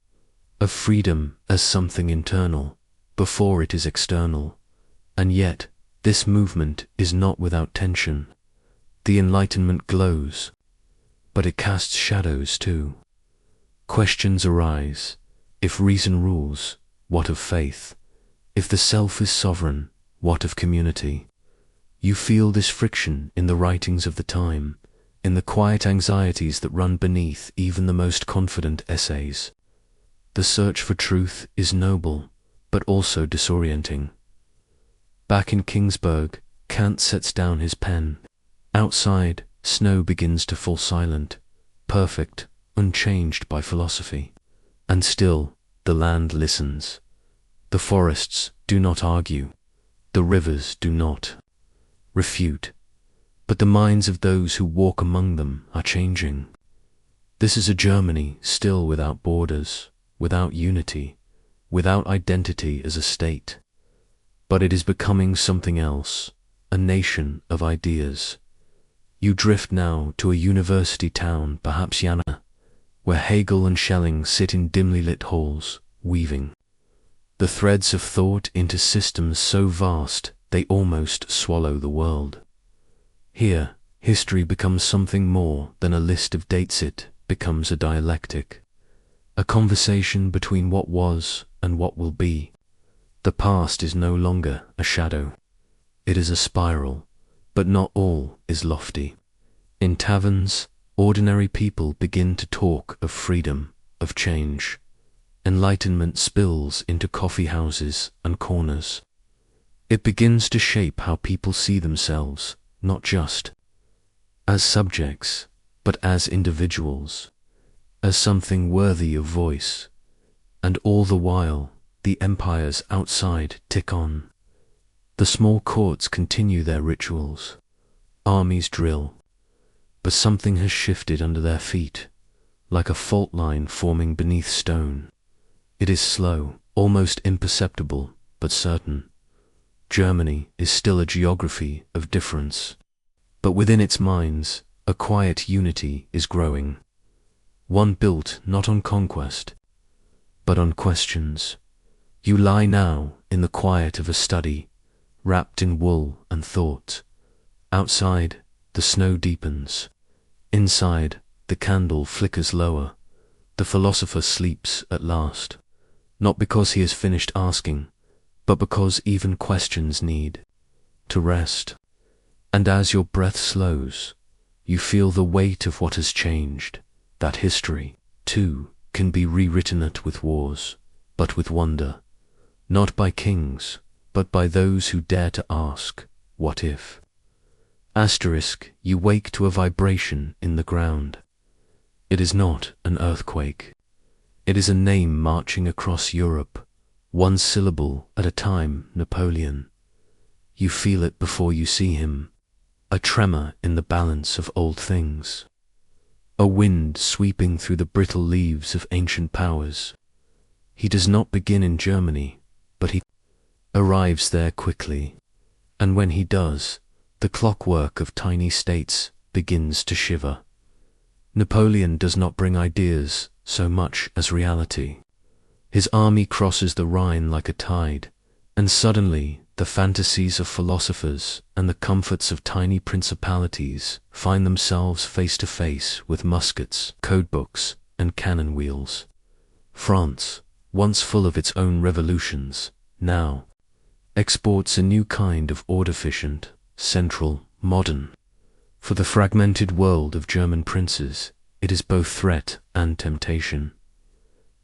of freedom as something internal, before it is external. And yet, this movement is not without tension. The Enlightenment glows, but it casts shadows too. Questions arise. If reason rules, what of faith? If the self is sovereign, what of community? You feel this friction in the writings of the time, in the quiet anxieties that run beneath even the most confident essays. The search for truth is noble, but also disorienting. Back in Kingsburg, Kant sets down his pen. Outside, snow begins to fall silent, perfect, unchanged by philosophy. And still, the land listens. The forests do not argue. The rivers do not refute. But the minds of those who walk among them are changing. This is a Germany still without borders, without unity, without identity as a state. But it is becoming something else, a nation of ideas. You drift now to a university town, perhaps Jena, where Hegel and Schelling sit in dimly lit halls, weaving the threads of thought into systems so vast they almost swallow the world. Here, history becomes something more than a list of dates. It becomes a dialectic, a conversation between what was and what will be. The past is no longer a shadow. It is a spiral, but not all is lofty. In taverns, ordinary people begin to talk of freedom, of change. Enlightenment spills into coffee houses and corners. It begins to shape how people see themselves, not just as subjects, but as individuals, as something worthy of voice. And all the while, the empires outside tick on. The small courts continue their rituals. Armies drill. But something has shifted under their feet, like a fault line forming beneath stone. It is slow, almost imperceptible, but certain. Germany is still a geography of difference. But within its minds, a quiet unity is growing. One built not on conquest, but on questions. You lie now in the quiet of a study, wrapped in wool and thought. Outside, the snow deepens. Inside, the candle flickers lower. The philosopher sleeps at last, not because he has finished asking, but because even questions need to rest. And as your breath slows, you feel the weight of what has changed, that history, too, can be rewritten not with wars, but with wonder, not by kings, but by those who dare to ask, what if? Asterisk, you wake to a vibration in the ground. It is not an earthquake. It is a name marching across Europe, one syllable at a time, Napoleon. You feel it before you see him, a tremor in the balance of old things, a wind sweeping through the brittle leaves of ancient powers. He does not begin in Germany, but he arrives there quickly, and when he does, the clockwork of tiny states begins to shiver. Napoleon does not bring ideas so much as reality. His army crosses the Rhine like a tide, and suddenly the fantasies of philosophers and the comforts of tiny principalities find themselves face to face with muskets, codebooks, and cannon wheels. France, once full of its own revolutions, now exports a new kind of order-efficient, central, modern. For the fragmented world of German princes, it is both threat and temptation.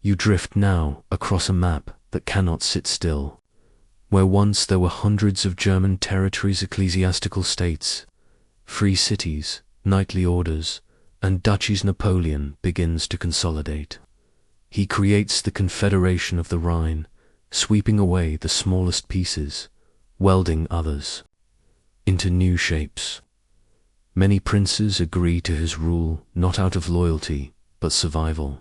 You drift now across a map that cannot sit still. Where once there were hundreds of German territories, ecclesiastical states, free cities, knightly orders, and duchies, Napoleon begins to consolidate. He creates the Confederation of the Rhine, sweeping away the smallest pieces, welding others into new shapes. Many princes agree to his rule not out of loyalty, but survival.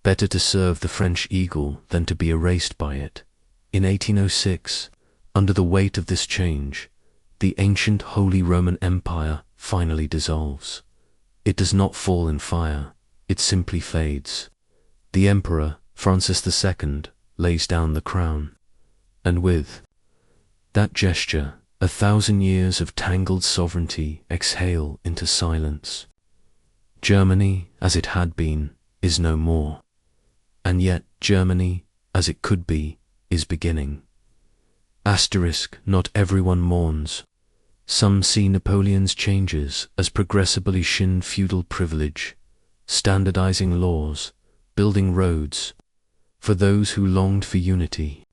Better to serve the French eagle than to be erased by it. In 1806, under the weight of this change, the ancient Holy Roman Empire finally dissolves. It does not fall in fire, it simply fades. The Emperor, Francis II, lays down the crown, and with that gesture, 1,000 years of tangled sovereignty exhale into silence. Germany, as it had been, is no more. And yet Germany, as it could be, is beginning. Asterisk, not everyone mourns. Some see Napoleon's changes as progressively shin feudal privilege, standardizing laws, building roads, for those who longed for unity.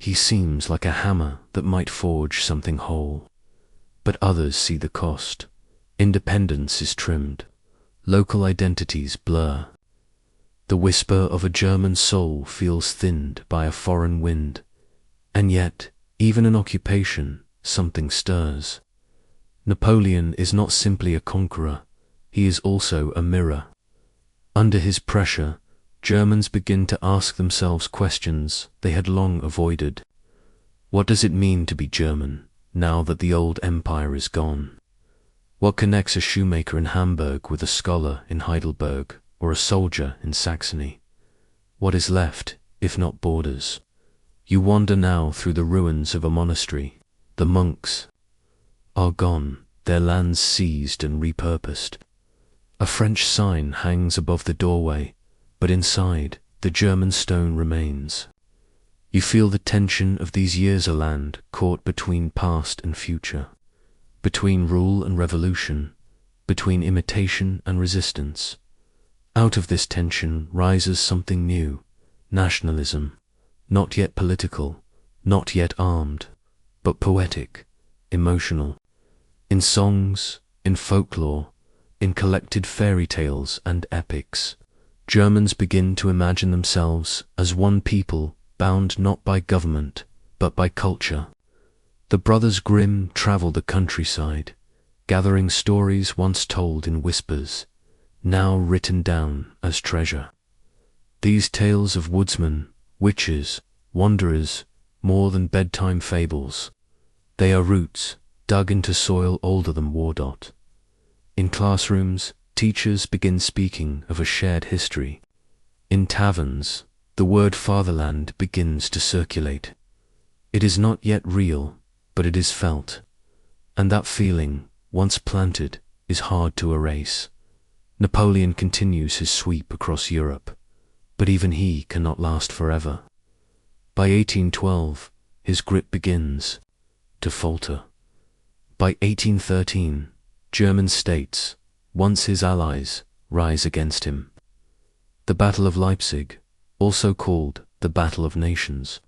He seems like a hammer that might forge something whole. but others see the cost. Independence is trimmed. Local identities blur. The whisper of a German soul feels thinned by a foreign wind. And yet, even in occupation, something stirs. Napoleon is not simply a conqueror, he is also a mirror. Under his pressure, Germans begin to ask themselves questions they had long avoided. What does it mean to be German, now that the old empire is gone? What connects a shoemaker in Hamburg with a scholar in Heidelberg or a soldier in Saxony? What is left, if not borders? You wander now through the ruins of a monastery. The monks are gone, their lands seized and repurposed. A French sign hangs above the doorway, but inside, the German stone remains. You feel the tension of these years a land caught between past and future, between rule and revolution, between imitation and resistance. Out of this tension rises something new, nationalism, not yet political, not yet armed, but poetic, emotional. In songs, in folklore, in collected fairy tales and epics, Germans begin to imagine themselves as one people bound not by government, but by culture. The brothers Grimm travel the countryside, gathering stories once told in whispers, now written down as treasure. These tales of woodsmen, witches, wanderers, more than bedtime fables. They are roots dug into soil older than Wardot. In classrooms, teachers begin speaking of a shared history. In taverns, the word fatherland begins to circulate. It is not yet real, but it is felt. And that feeling, once planted, is hard to erase. Napoleon continues his sweep across Europe, but even he cannot last forever. By 1812, his grip begins to falter. By 1813, German states, once his allies, rise against him. The Battle of Leipzig, also called the Battle of Nations,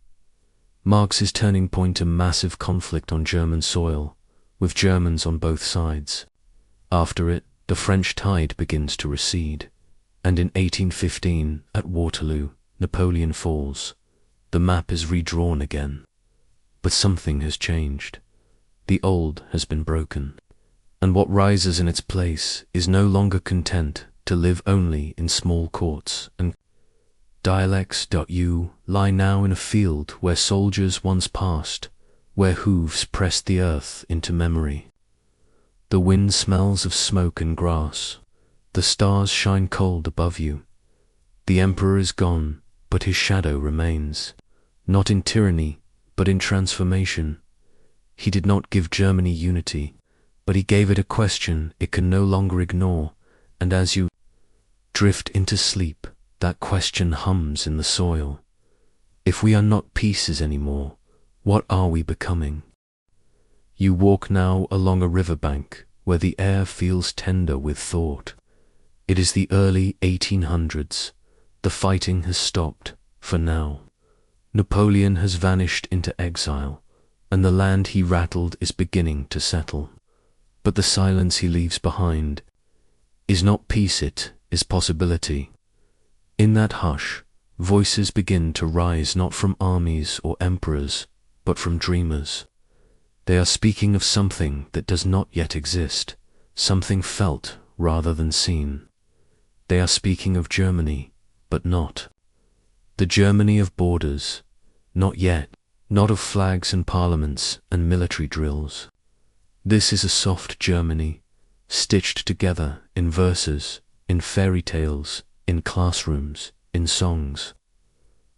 marks his turning point in massive conflict on German soil, with Germans on both sides. After it, the French tide begins to recede, and in 1815, at Waterloo, Napoleon falls. The map is redrawn again. But something has changed. The old has been broken, and what rises in its place is no longer content to live only in small courts and dialects. You lie now in a field where soldiers once passed, where hooves pressed the earth into memory. The wind smells of smoke and grass. The stars shine cold above you. The emperor is gone, but his shadow remains, not in tyranny, but in transformation. He did not give Germany unity, but he gave it a question it can no longer ignore, and as you drift into sleep, that question hums in the soil. If we are not pieces anymore, what are we becoming? You walk now along a riverbank where the air feels tender with thought. It is the early 1800s. The fighting has stopped, for now. Napoleon has vanished into exile, and the land he rattled is beginning to settle. But the silence he leaves behind is not peace, it is possibility. In that hush, voices begin to rise not from armies or emperors, but from dreamers. They are speaking of something that does not yet exist, something felt rather than seen. They are speaking of Germany, but not. The Germany of borders, not yet, not of flags and parliaments and military drills. This is a soft Germany, stitched together in verses, in fairy tales, in classrooms, in songs.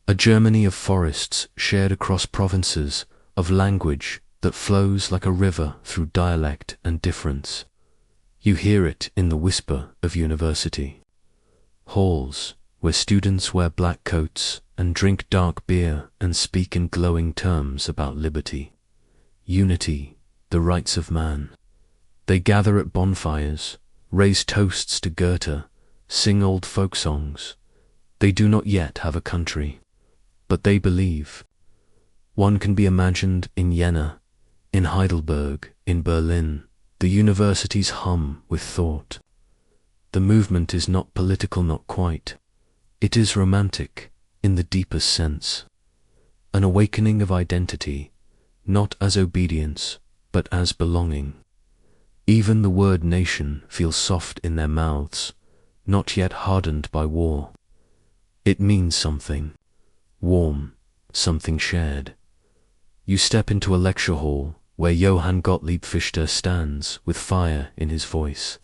A Germany of forests shared across provinces, of language that flows like a river through dialect and difference. You hear it in the whisper of university. Halls where students wear black coats and drink dark beer and speak in glowing terms about liberty, unity, the rights of man. They gather at bonfires, raise toasts to Goethe, sing old folk songs. They do not yet have a country, but they believe. One can be imagined in Jena, In Heidelberg, in Berlin, the universities hum with thought. The movement is not political, not quite. It is romantic, in the deepest sense. An awakening of identity, not as obedience, but as belonging. Even the word nation feels soft in their mouths, not yet hardened by war. It means something, warm, something shared. You step into a lecture hall where Johann Gottlieb Fichte stands with fire in his voice.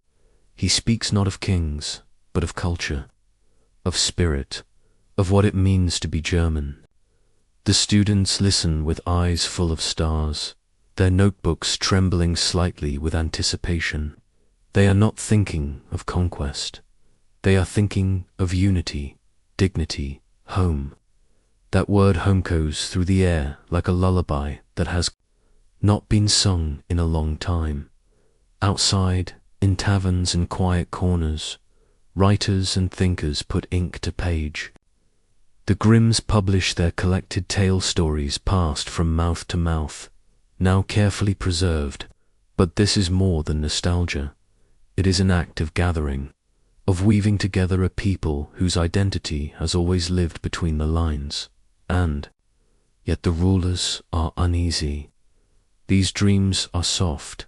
He speaks not of kings, but of culture, of spirit, of what it means to be German. The students listen with eyes full of stars, their notebooks trembling slightly with anticipation. They are not thinking of conquest. They are thinking of unity, dignity, home. That word home goes through the air like a lullaby that has not been sung in a long time. Outside, in taverns and quiet corners, writers and thinkers put ink to page. The Grimms publish their collected tale stories passed from mouth to mouth, now carefully preserved, but this is more than nostalgia. It is an act of gathering, of weaving together a people whose identity has always lived between the lines, and yet the rulers are uneasy. These dreams are soft,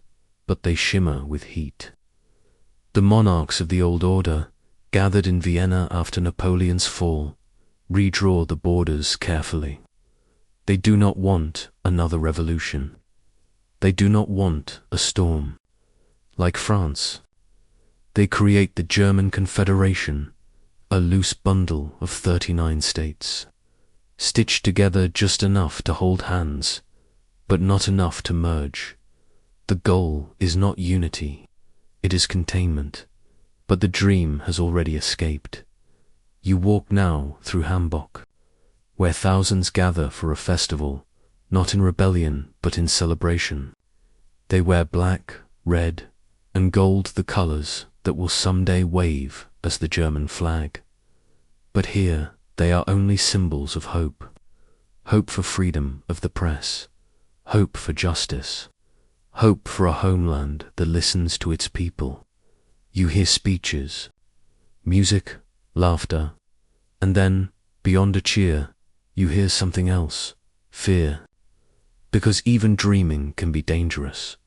but they shimmer with heat. The monarchs of the old order, gathered in Vienna after Napoleon's fall, redraw the borders carefully. They do not want another revolution. They do not want a storm. Like France, they create the German Confederation, a loose bundle of 39 states, stitched together just enough to hold hands, but not enough to merge. The goal is not unity, it is containment, but the dream has already escaped. You walk now through Hamburg, where thousands gather for a festival, not in rebellion but in celebration. They wear black, red, and gold, the colors that will someday wave as the German flag. But here they are only symbols of hope. Hope for freedom of the press, hope for justice, hope for a homeland that listens to its people. You hear speeches, music, laughter, and then, beyond a cheer, you hear something else, fear. Because even dreaming can be dangerous.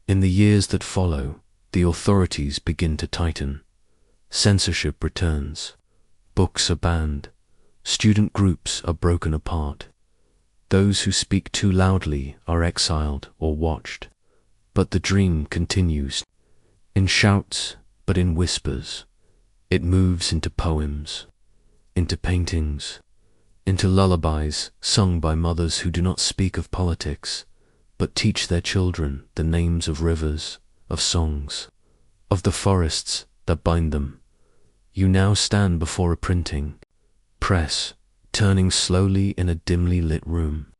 In the years that follow, the authorities begin to tighten. Censorship returns. Books are banned. Student groups are broken apart. Those who speak too loudly are exiled or watched. But the dream continues. In shouts, but in whispers. It moves into poems, into paintings, into lullabies sung by mothers who do not speak of politics, but teach their children the names of rivers, of songs, of the forests that bind them. You now stand before a printing press, turning slowly in a dimly lit room.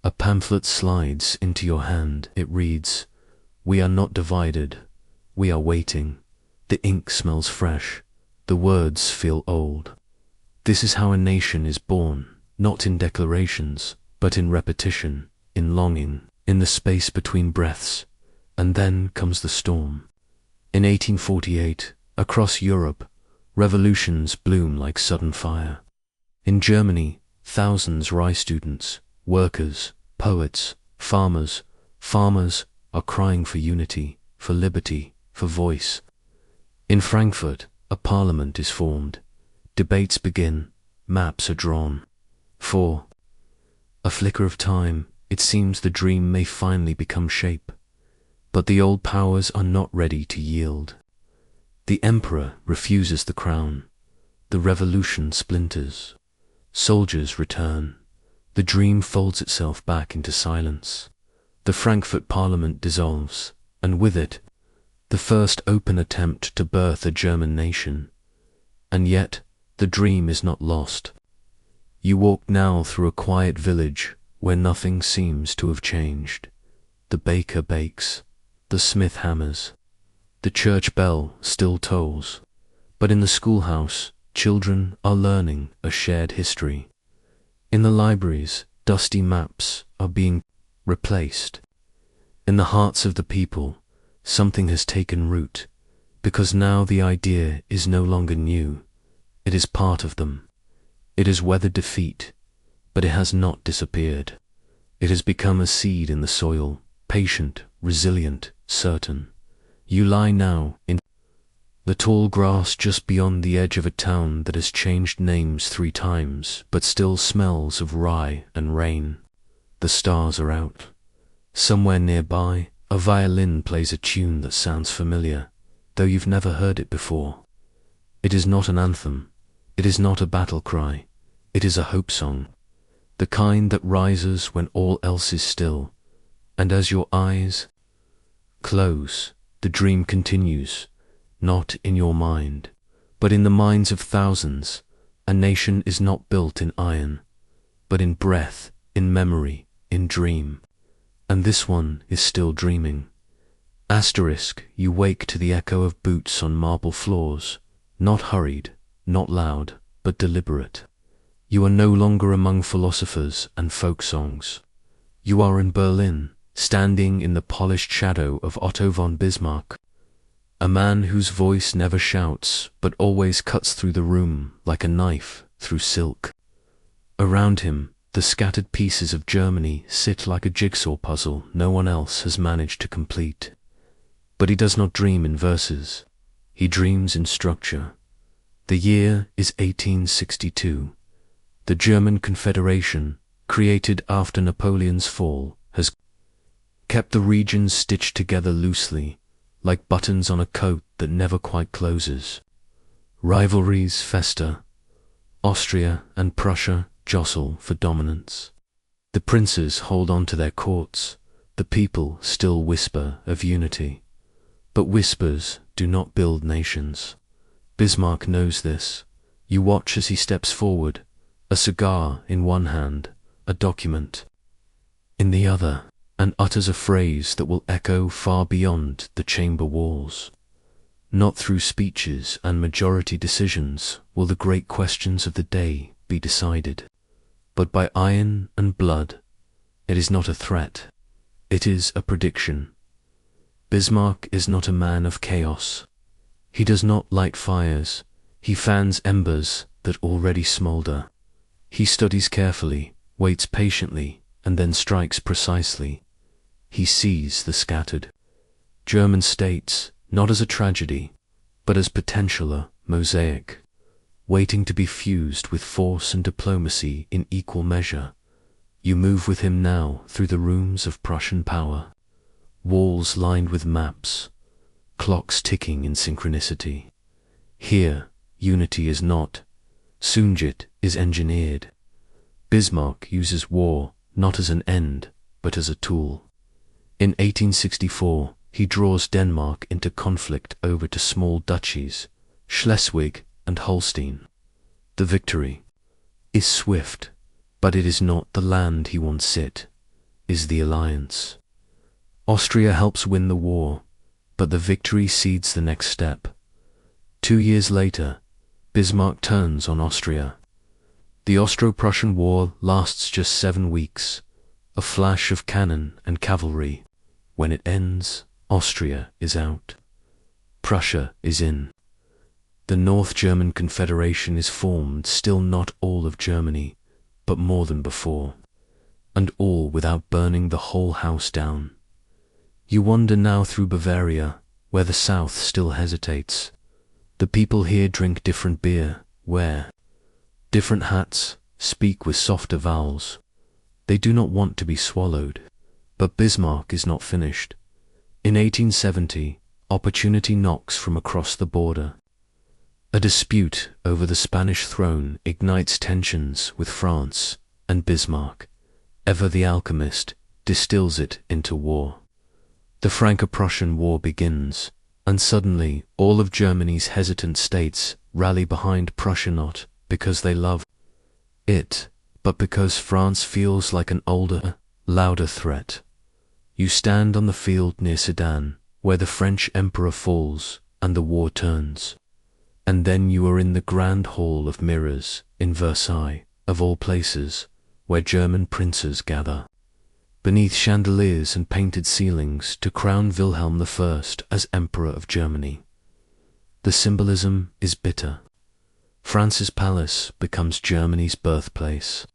A pamphlet slides into your hand. It reads, "We are not divided, we are waiting." The ink smells fresh, the words feel old. This is how a nation is born, not in declarations, but in repetition, in longing, in the space between breaths. And then comes the storm. In 1848, across Europe, revolutions bloom like sudden fire. In Germany, thousands rise, students, workers, poets, farmers are crying for unity, for liberty, for voice. In Frankfurt, a parliament is formed. Debates begin, maps are drawn. For a flicker of time, it seems the dream may finally become shape. But the old powers are not ready to yield. The emperor refuses the crown. The revolution splinters. Soldiers return. The dream folds itself back into silence. The Frankfurt Parliament dissolves, and with it, the first open attempt to birth a German nation. And yet, the dream is not lost. You walk now through a quiet village where nothing seems to have changed. The baker bakes, the smith hammers, the church bell still tolls, but in the schoolhouse, children are learning a shared history. In the libraries, dusty maps are being replaced. In the hearts of the people, something has taken root, because now the idea is no longer new. It is part of them. It has weathered defeat, but it has not disappeared. It has become a seed in the soil, patient, resilient, certain. You lie now in the tall grass just beyond the edge of a town that has changed names 3 times, but still smells of rye and rain. The stars are out. Somewhere nearby, a violin plays a tune that sounds familiar, though you've never heard it before. It is not an anthem. It is not a battle cry. It is a hope song, the kind that rises when all else is still, and as your eyes close, the dream continues, not in your mind, but in the minds of thousands. A nation is not built in iron, but in breath, in memory, in dream. And this one is still dreaming. Asterisk, you wake to the echo of boots on marble floors, not hurried, not loud, but deliberate. You are no longer among philosophers and folk songs. You are in Berlin, standing in the polished shadow of Otto von Bismarck, a man whose voice never shouts, but always cuts through the room like a knife through silk. Around him, the scattered pieces of Germany sit like a jigsaw puzzle no one else has managed to complete. But he does not dream in verses. He dreams in structure. The year is 1862. The German Confederation, created after Napoleon's fall, has kept the regions stitched together loosely, like buttons on a coat that never quite closes. Rivalries fester. Austria and Prussia jostle for dominance. The princes hold on to their courts. The people still whisper of unity. But whispers do not build nations. Bismarck knows this. You watch as he steps forward, a cigar in one hand, a document in the other, and utters a phrase that will echo far beyond the chamber walls. Not through speeches and majority decisions will the great questions of the day be decided, but by iron and blood. It is not a threat. It is a prediction. Bismarck is not a man of chaos. He does not light fires. He fans embers that already smolder. He studies carefully, waits patiently, and then strikes precisely. He sees the scattered German states not as a tragedy, but as potential a mosaic, waiting to be fused with force and diplomacy in equal measure. You move with him now through the rooms of Prussian power, walls lined with maps, clocks ticking in synchronicity. Here, unity is not. Sunjit is engineered. Bismarck uses war not as an end, but as a tool. In 1864, he draws Denmark into conflict over 2 small duchies, Schleswig and Holstein. The victory is swift, but it is not the land he wants. It is the alliance. Austria helps win the war, but the victory seeds the next step. 2 years later, Bismarck turns on Austria. The Austro-Prussian War lasts just 7 weeks, a flash of cannon and cavalry. When it ends, Austria is out. Prussia is in. The North German Confederation is formed, still not all of Germany, but more than before, and all without burning the whole house down. You wander now through Bavaria, where the South still hesitates. The people here drink different beer, wear different hats, speak with softer vowels. They do not want to be swallowed. But Bismarck is not finished. In 1870, opportunity knocks from across the border. A dispute over the Spanish throne ignites tensions with France, and Bismarck, ever the alchemist, distills it into war. The Franco-Prussian War begins, and suddenly all of Germany's hesitant states rally behind Prussia, not because they love it, but because France feels like an older, louder threat. You stand on the field near Sedan, where the French emperor falls and the war turns. And then you are in the grand hall of mirrors in Versailles, of all places, where German princes gather. beneath chandeliers and painted ceilings to crown Wilhelm I as Emperor of Germany. The symbolism is bitter. France's palace becomes Germany's birthplace.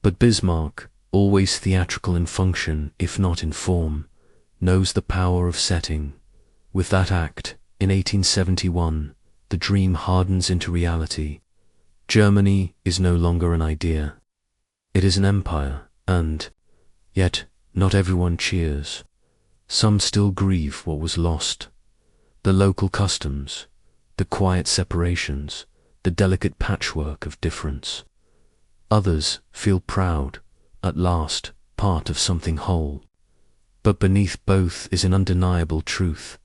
But Bismarck, always theatrical in function if not in form, knows the power of setting. With that act, in 1871, the dream hardens into reality. Germany is no longer an idea. It is an empire, and yet not everyone cheers. Some still grieve what was lost. The local customs, the quiet separations, the delicate patchwork of difference. Others feel proud, at last, part of something whole. But beneath both is an undeniable truth.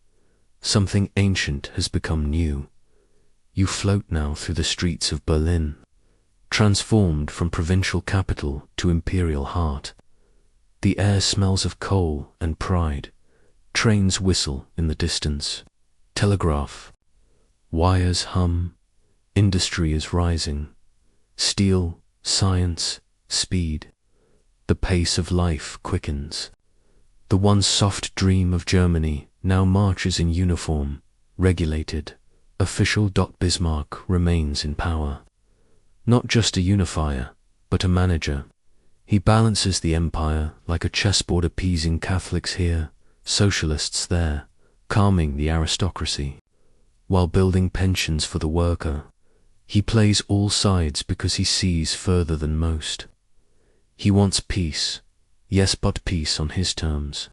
Something ancient has become new. You float now through the streets of Berlin, transformed from provincial capital to imperial heart. The air smells of coal and pride. Trains whistle in the distance. Telegraph. Wires hum. Industry is rising. Steel, science, speed. The pace of life quickens. The once soft dream of Germany now marches in uniform, regulated. Official. Bismarck remains in power. Not just a unifier, but a manager. He balances the empire like a chessboard, appeasing Catholics here, socialists there, calming the aristocracy. While building pensions for the worker, he plays all sides because he sees further than most. He wants peace, yes, but peace on his terms.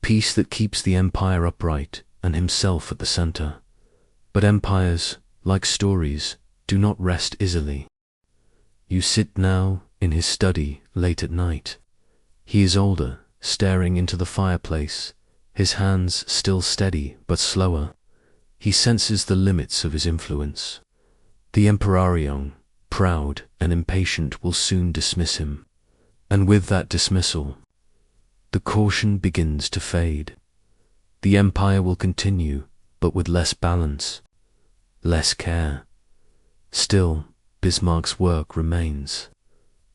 Peace that keeps the empire upright and himself at the center. But empires, like stories, do not rest easily. You sit now in his study late at night. He is older, staring into the fireplace, his hands still steady but slower. He senses the limits of his influence. The Emperor, proud and impatient, will soon dismiss him. And with that dismissal, the caution begins to fade. The empire will continue, but with less balance, less care. Still, Bismarck's work remains.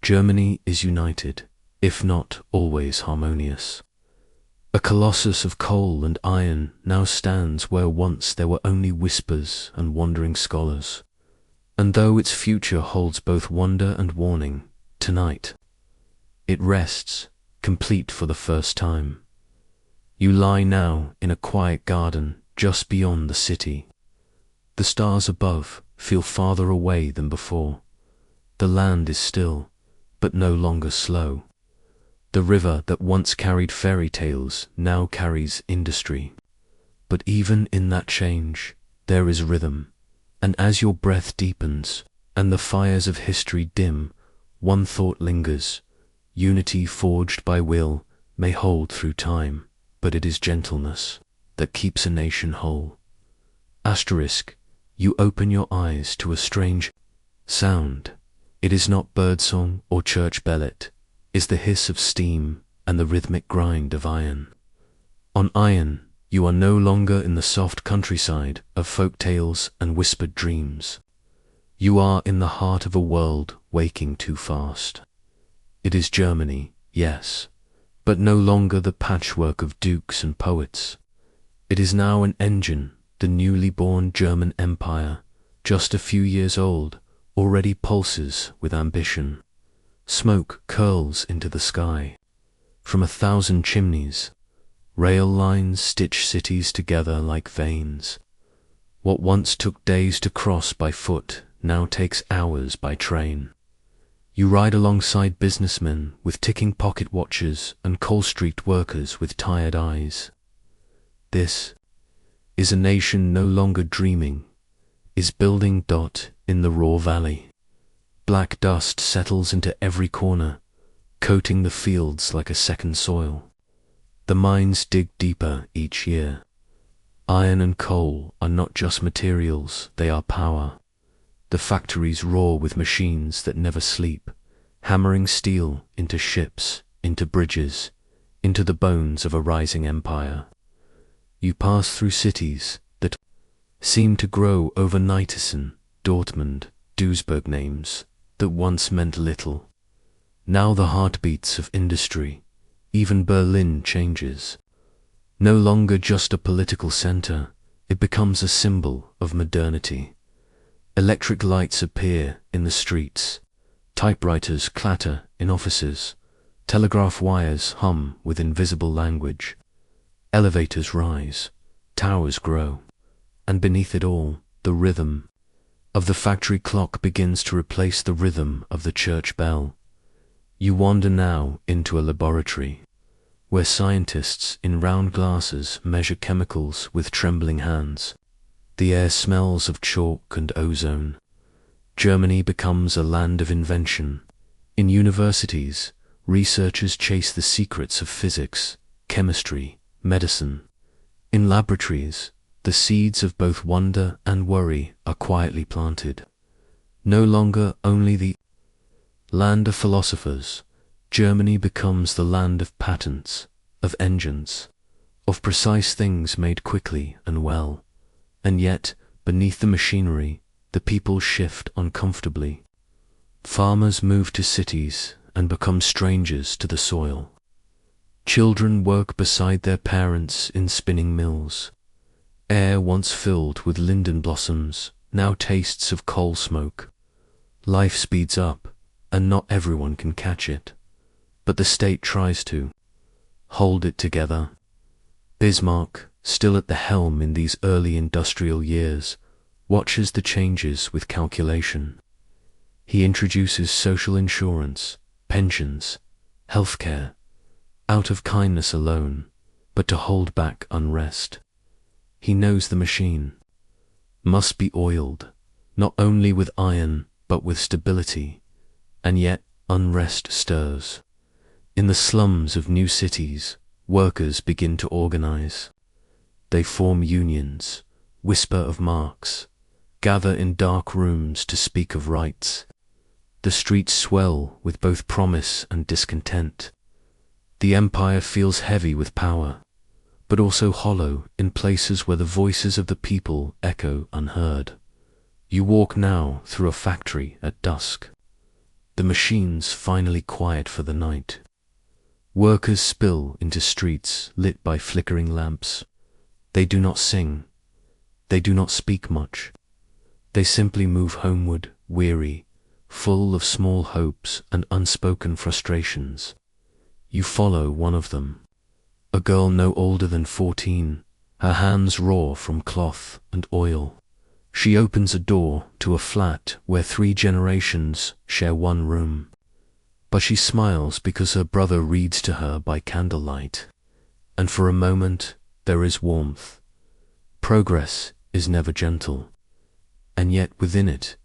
Germany is united, if not always harmonious. A colossus of coal and iron now stands where once there were only whispers and wandering scholars. And though its future holds both wonder and warning, tonight, it rests, complete for the first time. You lie now in a quiet garden just beyond the city. The stars above feel farther away than before. The land is still, but no longer slow. The river that once carried fairy tales now carries industry. But even in that change, there is rhythm. And as your breath deepens, and the fires of history dim, one thought lingers. Unity forged by will may hold through time, but it is gentleness that keeps a nation whole. Asterisk, you open your eyes to a strange sound. It is not birdsong or church bell, it is the hiss of steam and the rhythmic grind of iron. On iron, you are no longer in the soft countryside of folk tales and whispered dreams. You are in the heart of a world waking too fast. It is Germany, yes, but no longer the patchwork of dukes and poets. It is now an engine, the newly born German Empire, just a few years old, already pulses with ambition. Smoke curls into the sky. From 1,000 chimneys, rail lines stitch cities together like veins. What once took days to cross by foot now takes hours by train. You ride alongside businessmen with ticking pocket watches and Coal Street workers with tired eyes. This is a nation no longer dreaming, is building. In the Ruhr Valley. Black dust settles into every corner, coating the fields like a second soil. The mines dig deeper each year. Iron and coal are not just materials, they are power. The factories roar with machines that never sleep, hammering steel into ships, into bridges, into the bones of a rising empire. You pass through cities that seem to grow overnight. Dortmund, Duisburg, names that once meant little. Now the heartbeats of industry, even Berlin changes. No longer just a political center, it becomes a symbol of modernity. Electric lights appear in the streets, typewriters clatter in offices, telegraph wires hum with invisible language, elevators rise, towers grow, and beneath it all, the rhythm of the factory clock begins to replace the rhythm of the church bell. You wander now into a laboratory, where scientists in round glasses measure chemicals with trembling hands. The air smells of chalk and ozone. Germany becomes a land of invention. In universities, researchers chase the secrets of physics, chemistry, medicine. In laboratories, the seeds of both wonder and worry are quietly planted. No longer only the land of philosophers, Germany becomes the land of patents, of engines, of precise things made quickly and well. And yet, beneath the machinery, the people shift uncomfortably. Farmers move to cities and become strangers to the soil. Children work beside their parents in spinning mills. Air once filled with linden blossoms now tastes of coal smoke. Life speeds up, and not everyone can catch it. But the state tries to hold it together. Bismarck, still at the helm in these early industrial years, watches the changes with calculation. He introduces social insurance, pensions, healthcare, out of kindness alone, but to hold back unrest. He knows the machine must be oiled, not only with iron, but with stability, and yet unrest stirs. In the slums of new cities, workers begin to organize. They form unions, whisper of marks, gather in dark rooms to speak of rights. The streets swell with both promise and discontent. The empire feels heavy with power, but also hollow in places where the voices of the people echo unheard. You walk now through a factory at dusk. The machines finally quiet for the night. Workers spill into streets lit by flickering lamps. They do not sing. They do not speak much. They simply move homeward, weary, full of small hopes and unspoken frustrations. You follow one of them. A girl no older than 14, her hands raw from cloth and oil. She opens a door to a flat where 3 generations share one room. But she smiles because her brother reads to her by candlelight. And for a moment, there is warmth. Progress is never gentle. And yet within it,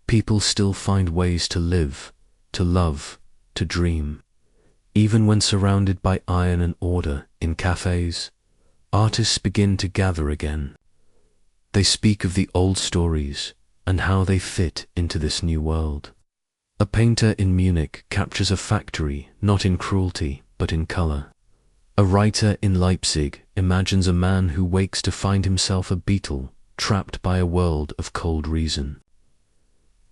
people still find ways to live, to love, to dream. Even when surrounded by iron and order in cafes, artists begin to gather again. They speak of the old stories and how they fit into this new world. A painter in Munich captures a factory not in cruelty but in color. A writer in Leipzig imagines a man who wakes to find himself a beetle trapped by a world of cold reason.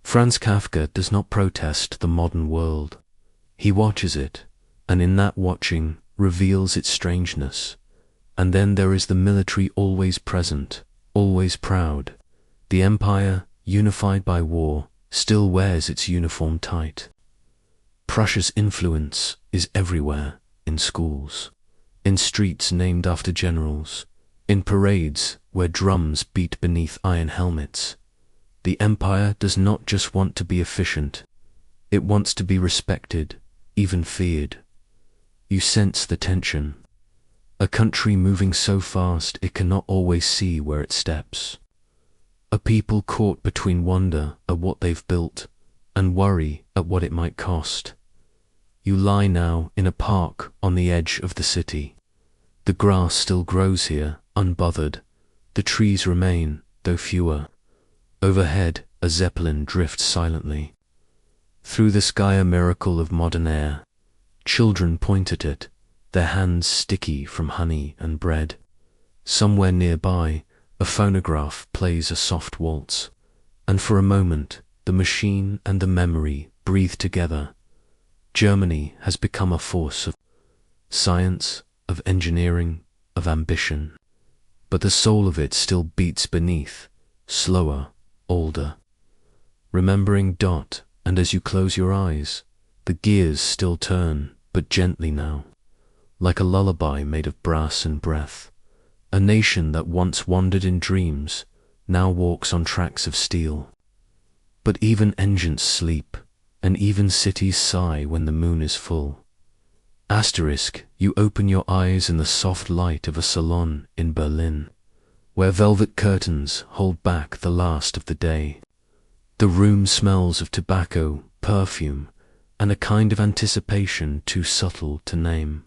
Franz Kafka does not protest the modern world. He watches it, and in that watching reveals its strangeness. And then there is the military always present, always proud. The empire, unified by war, still wears its uniform tight. Prussia's influence is everywhere, in schools, in streets named after generals, in parades where drums beat beneath iron helmets. The empire does not just want to be efficient, it wants to be respected, even feared. You sense the tension. A country moving so fast it cannot always see where it steps. A people caught between wonder at what they've built and worry at what it might cost. You lie now in a park on the edge of the city. The grass still grows here, unbothered. The trees remain, though fewer. Overhead, a zeppelin drifts silently. Through the sky a miracle of modern air. Children point at it, their hands sticky from honey and bread. Somewhere nearby, a phonograph plays a soft waltz, and for a moment, the machine and the memory breathe together. Germany has become a force of science, of engineering, of ambition. But the soul of it still beats beneath, slower, older. Remembering dot, and as you close your eyes, the gears still turn, but gently now, like a lullaby made of brass and breath. A nation that once wandered in dreams, now walks on tracks of steel. But even engines sleep, and even cities sigh when the moon is full. Asterisk, you open your eyes in the soft light of a salon in Berlin, where velvet curtains hold back the last of the day. The room smells of tobacco, perfume, and a kind of anticipation too subtle to name.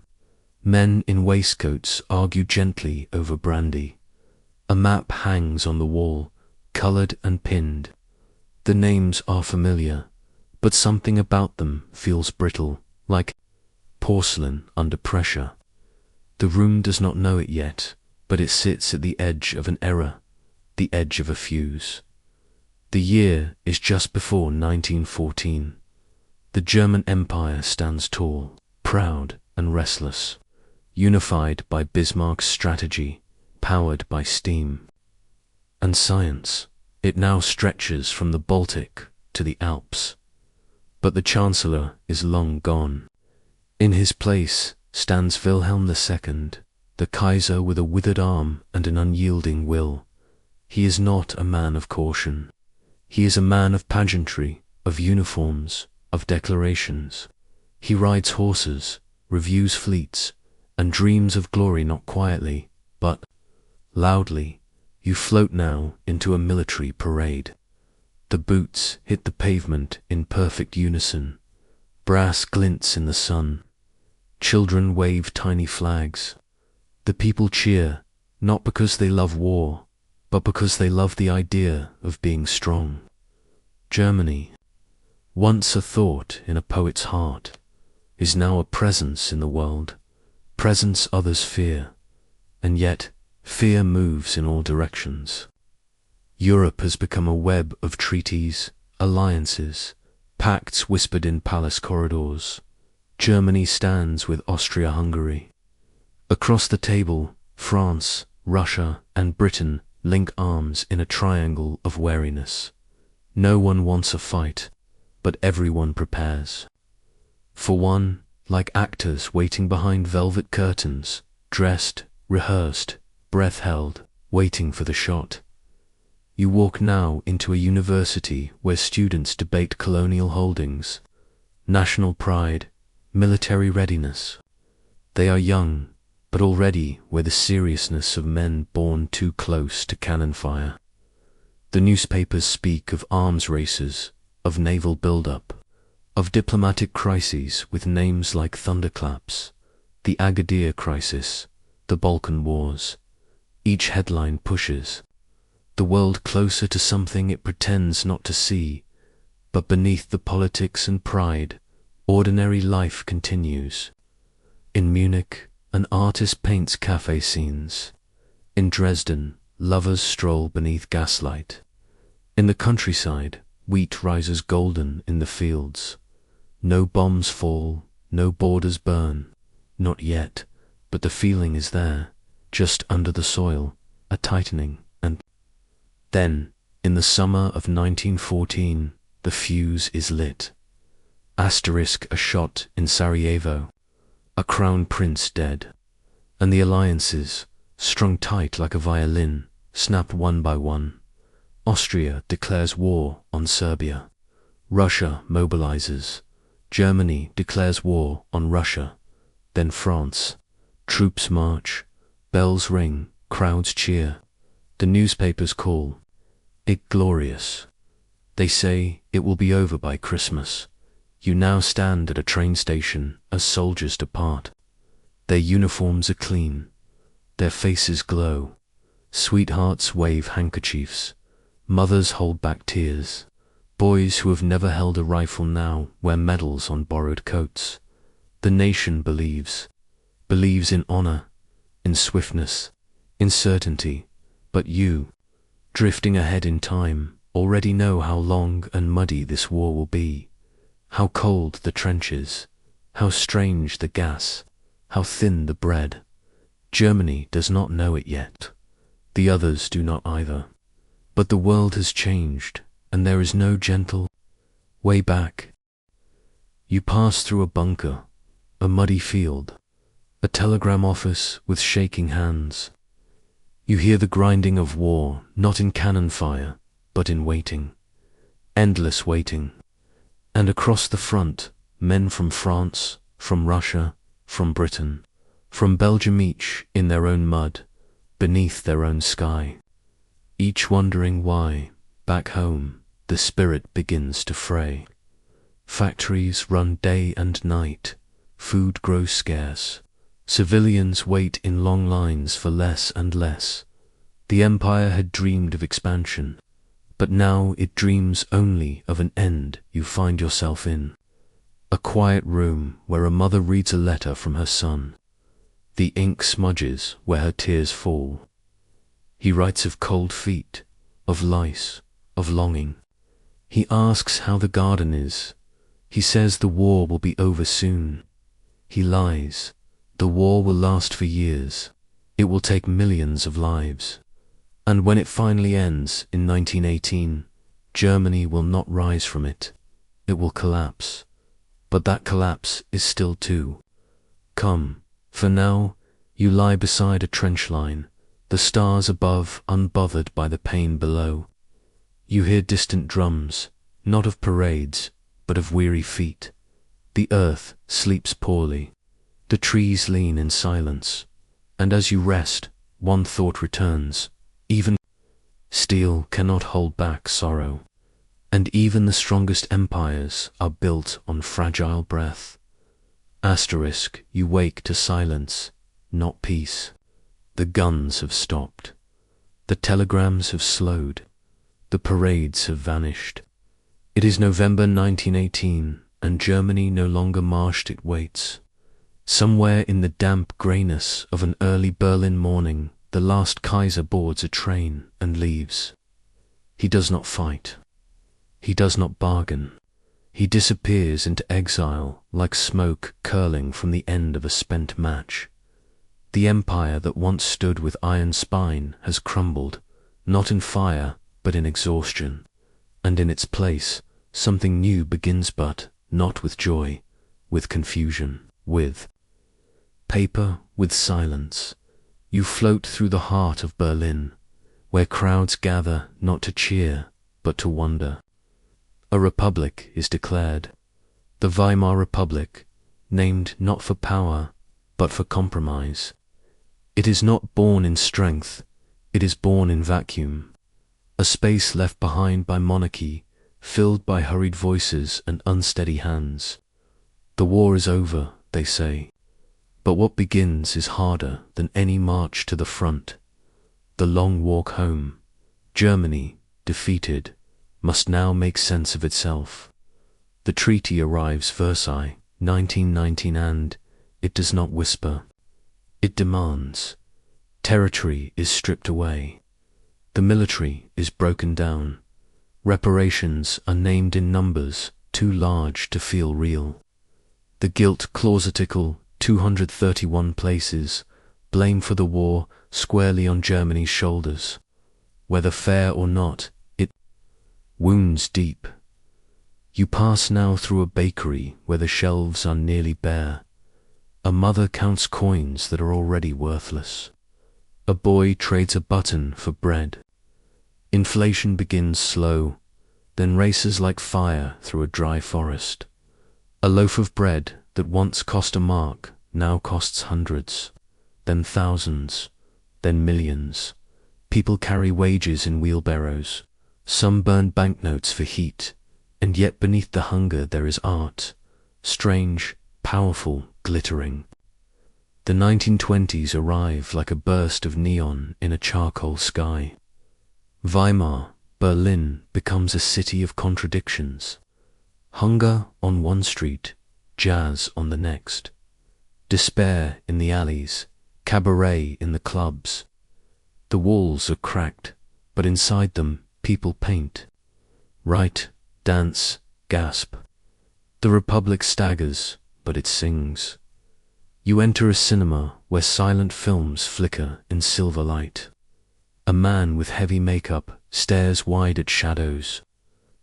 Men in waistcoats argue gently over brandy. A map hangs on the wall, colored and pinned. The names are familiar, but something about them feels brittle, like porcelain under pressure. The room does not know it yet, but it sits at the edge of an error, the edge of a fuse. The year is just before 1914. The German Empire stands tall, proud and restless, unified by Bismarck's strategy, powered by steam. And science, it now stretches from the Baltic to the Alps. But the Chancellor is long gone. In his place stands Wilhelm II, the Kaiser with a withered arm and an unyielding will. He is not a man of caution. He is a man of pageantry, of uniforms, of declarations. He rides horses, reviews fleets, and dreams of glory not quietly, but loudly. You float now into a military parade. The boots hit the pavement in perfect unison. Brass glints in the sun. Children wave tiny flags. The people cheer, not because they love war, but because they love the idea of being strong. Germany, once a thought in a poet's heart, is now a presence in the world, presence others fear, and yet fear moves in all directions. Europe has become a web of treaties, alliances, pacts whispered in palace corridors. Germany stands with Austria-Hungary. Across the table, France, Russia, and Britain link arms in a triangle of wariness. No one wants a fight, but everyone prepares. For one, like actors waiting behind velvet curtains, dressed, rehearsed, breath held, waiting for the shot. You walk now into a university where students debate colonial holdings, national pride, military readiness. They are young, but already with the seriousness of men born too close to cannon fire. The newspapers speak of arms races, of naval build-up, of diplomatic crises with names like thunderclaps, the Agadir crisis, the Balkan Wars. Each headline pushes the world closer to something it pretends not to see, but beneath the politics and pride, ordinary life continues. In Munich, an artist paints cafe scenes. In Dresden, lovers stroll beneath gaslight. In the countryside, wheat rises golden in the fields. No bombs fall, no borders burn. Not yet, but the feeling is there, just under the soil, a tightening, and then, in the summer of 1914, the fuse is lit. Asterisk a shot in Sarajevo, a crown prince dead, and the alliances, strung tight like a violin, snap one by one. Austria declares war on Serbia. Russia mobilizes. Germany declares war on Russia. Then France. Troops march. Bells ring. Crowds cheer. The newspapers call it glorious. They say it will be over by Christmas. You now stand at a train station as soldiers depart. Their uniforms are clean. Their faces glow. Sweethearts wave handkerchiefs. Mothers hold back tears. Boys who have never held a rifle now wear medals on borrowed coats. The nation believes in honor, in swiftness, in certainty. But you, drifting ahead in time, already know how long and muddy this war will be. How cold the trenches, how strange the gas, how thin the bread. Germany does not know it yet. The others do not either. But the world has changed, and there is no gentle way back. You pass through a bunker, a muddy field, a telegram office with shaking hands. You hear the grinding of war, not in cannon fire, but in waiting, endless waiting. And across the front, men from France, from Russia, from Britain, from Belgium, each in their own mud, beneath their own sky, each wondering why, back home, the spirit begins to fray. Factories run day and night, food grows scarce, civilians wait in long lines for less and less. The empire had dreamed of expansion, but now it dreams only of an end. You find yourself in a quiet room where a mother reads a letter from her son. The ink smudges where her tears fall. He writes of cold feet, of lice, of longing. He asks how the garden is. He says the war will be over soon. He lies. The war will last for years. It will take millions of lives. And when it finally ends in 1918, Germany will not rise from it. It will collapse. But that collapse is still too. Come, for now, you lie beside a trench line, the stars above unbothered by the pain below. You hear distant drums, not of parades, but of weary feet. The earth sleeps poorly. The trees lean in silence. And as you rest, one thought returns. Even steel cannot hold back sorrow. And even the strongest empires are built on fragile breath. Asterisk, you wake to silence, not peace. The guns have stopped. The telegrams have slowed. The parades have vanished. It is November 1918, and Germany no longer marched, it waits. Somewhere in the damp greyness of an early Berlin morning, the last Kaiser boards a train and leaves. He does not fight. He does not bargain. He disappears into exile like smoke curling from the end of a spent match. The empire that once stood with iron spine has crumbled, not in fire, but in exhaustion. And in its place, something new begins, but not with joy, with confusion, with paper, with silence. You float through the heart of Berlin, where crowds gather not to cheer, but to wonder. A republic is declared, the Weimar Republic, named not for power, but for compromise. It is not born in strength, it is born in vacuum, a space left behind by monarchy, filled by hurried voices and unsteady hands. The war is over, they say, but what begins is harder than any march to the front. The long walk home. Germany, defeated, must now make sense of itself. The treaty arrives, Versailles, 1919, and it does not whisper. It demands. Territory is stripped away. The military is broken down. Reparations are named in numbers too large to feel real. The guilt clausarticle 231 places blame for the war squarely on Germany's shoulders. Whether fair or not, it wounds deep. You pass now through a bakery where the shelves are nearly bare. A mother counts coins that are already worthless. A boy trades a button for bread. Inflation begins slow, then races like fire through a dry forest. A loaf of bread that once cost a mark now costs hundreds, then thousands, then millions. People carry wages in wheelbarrows. Some burn banknotes for heat, and yet beneath the hunger there is art, strange, powerful, glittering. The 1920s arrive like a burst of neon in a charcoal sky. Weimar, Berlin becomes a city of contradictions. Hunger on one street, jazz on the next. Despair in the alleys, cabaret in the clubs. The walls are cracked, but inside them people paint. Write, dance, gasp. The Republic staggers, but it sings. You enter a cinema where silent films flicker in silver light. A man with heavy makeup stares wide at shadows.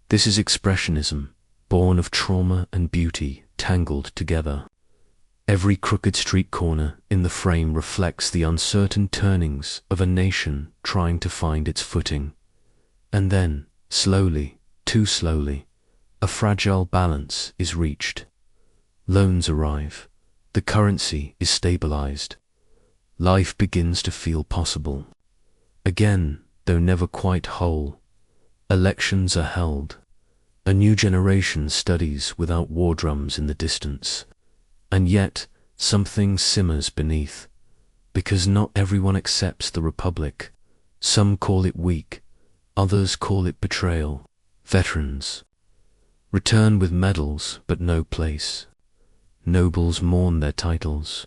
This is expressionism, born of trauma and beauty tangled together. Every crooked street corner in the frame reflects the uncertain turnings of a nation trying to find its footing. And then, slowly, too slowly, a fragile balance is reached. Loans arrive. The currency is stabilized. Life begins to feel possible. Again, though never quite whole. Elections are held. A new generation studies without war drums in the distance. And yet, something simmers beneath. Because not everyone accepts the Republic. Some call it weak. Others call it betrayal. Veterans return with medals but no place. Nobles mourn their titles.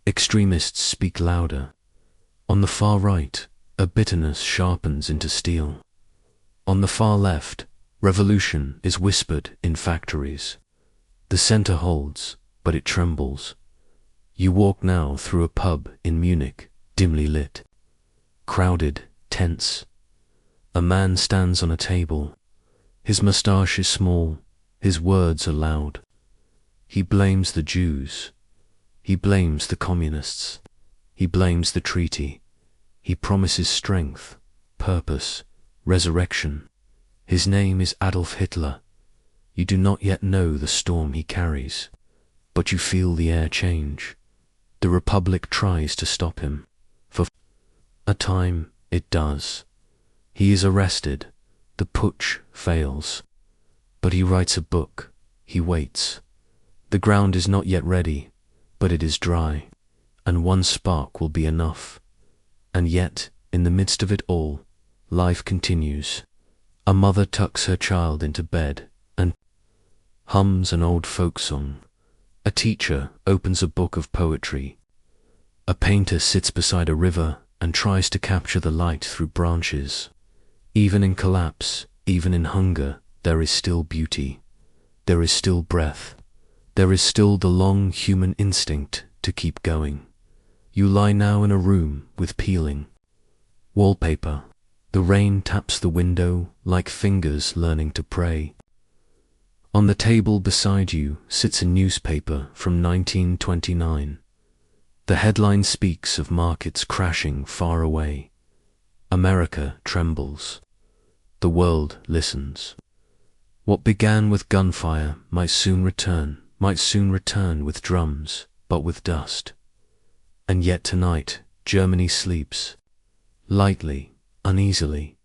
Extremists speak louder. On the far right, a bitterness sharpens into steel. On the far left, revolution is whispered in factories. The center holds, but it trembles. You walk now through a pub in Munich, dimly lit. Crowded, tense. A man stands on a table. His mustache is small, his words are loud. He blames the Jews. He blames the communists. He blames the treaty. He promises strength, purpose, resurrection. His name is Adolf Hitler. You do not yet know the storm he carries, but you feel the air change. The Republic tries to stop him. For a time, it does. He is arrested. The putsch fails. But he writes a book. He waits. The ground is not yet ready, but it is dry, and one spark will be enough. And yet, in the midst of it all, life continues. A mother tucks her child into bed and hums an old folk song. A teacher opens a book of poetry. A painter sits beside a river and tries to capture the light through branches. Even in collapse, even in hunger, there is still beauty. There is still breath. There is still the long human instinct to keep going. You lie now in a room with peeling wallpaper. The rain taps the window like fingers learning to pray. On the table beside you sits a newspaper from 1929. The headline speaks of markets crashing far away. America trembles. The world listens. What began with gunfire might soon return with drums, but with dust. And yet tonight, Germany sleeps. Lightly, uneasily,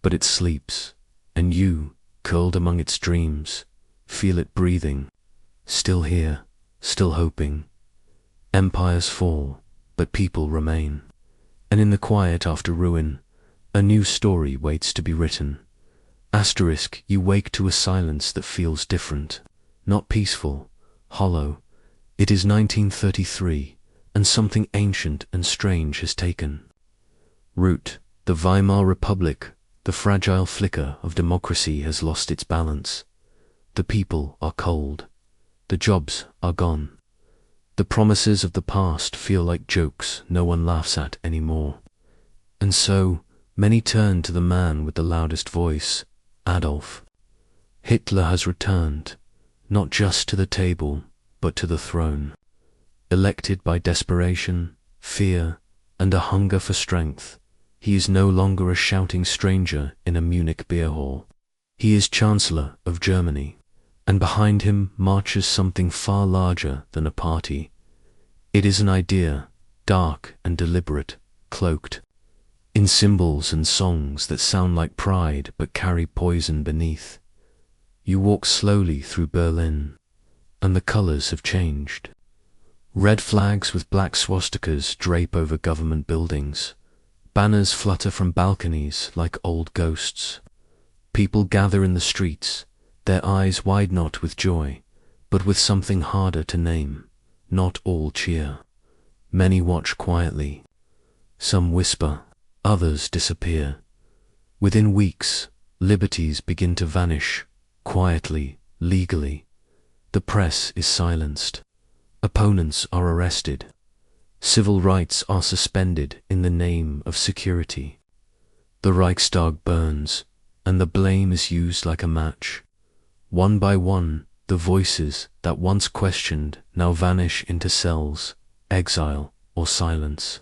but it sleeps, and you, curled among its dreams, feel it breathing, still here, still hoping. Empires fall, but people remain, and in the quiet after ruin, a new story waits to be written. Asterisk, you wake to a silence that feels different, not peaceful, hollow. It is 1933, and something ancient and strange has taken root. The Weimar Republic, the fragile flicker of democracy, has lost its balance. The people are cold. The jobs are gone. The promises of the past feel like jokes no one laughs at anymore. And so, many turn to the man with the loudest voice, Adolf. Hitler has returned, not just to the table, but to the throne. Elected by desperation, fear, and a hunger for strength, he is no longer a shouting stranger in a Munich beer hall. He is Chancellor of Germany, and behind him marches something far larger than a party. It is an idea, dark and deliberate, cloaked in symbols and songs that sound like pride but carry poison beneath. You walk slowly through Berlin, and the colors have changed. Red flags with black swastikas drape over government buildings. Banners flutter from balconies like old ghosts. People gather in the streets, their eyes wide not with joy, but with something harder to name. Not all cheer. Many watch quietly. Some whisper, others disappear. Within weeks, liberties begin to vanish, quietly, legally. The press is silenced. Opponents are arrested. Civil rights are suspended in the name of security. The Reichstag burns, and the blame is used like a match. One by one, the voices that once questioned now vanish into cells, exile, or silence.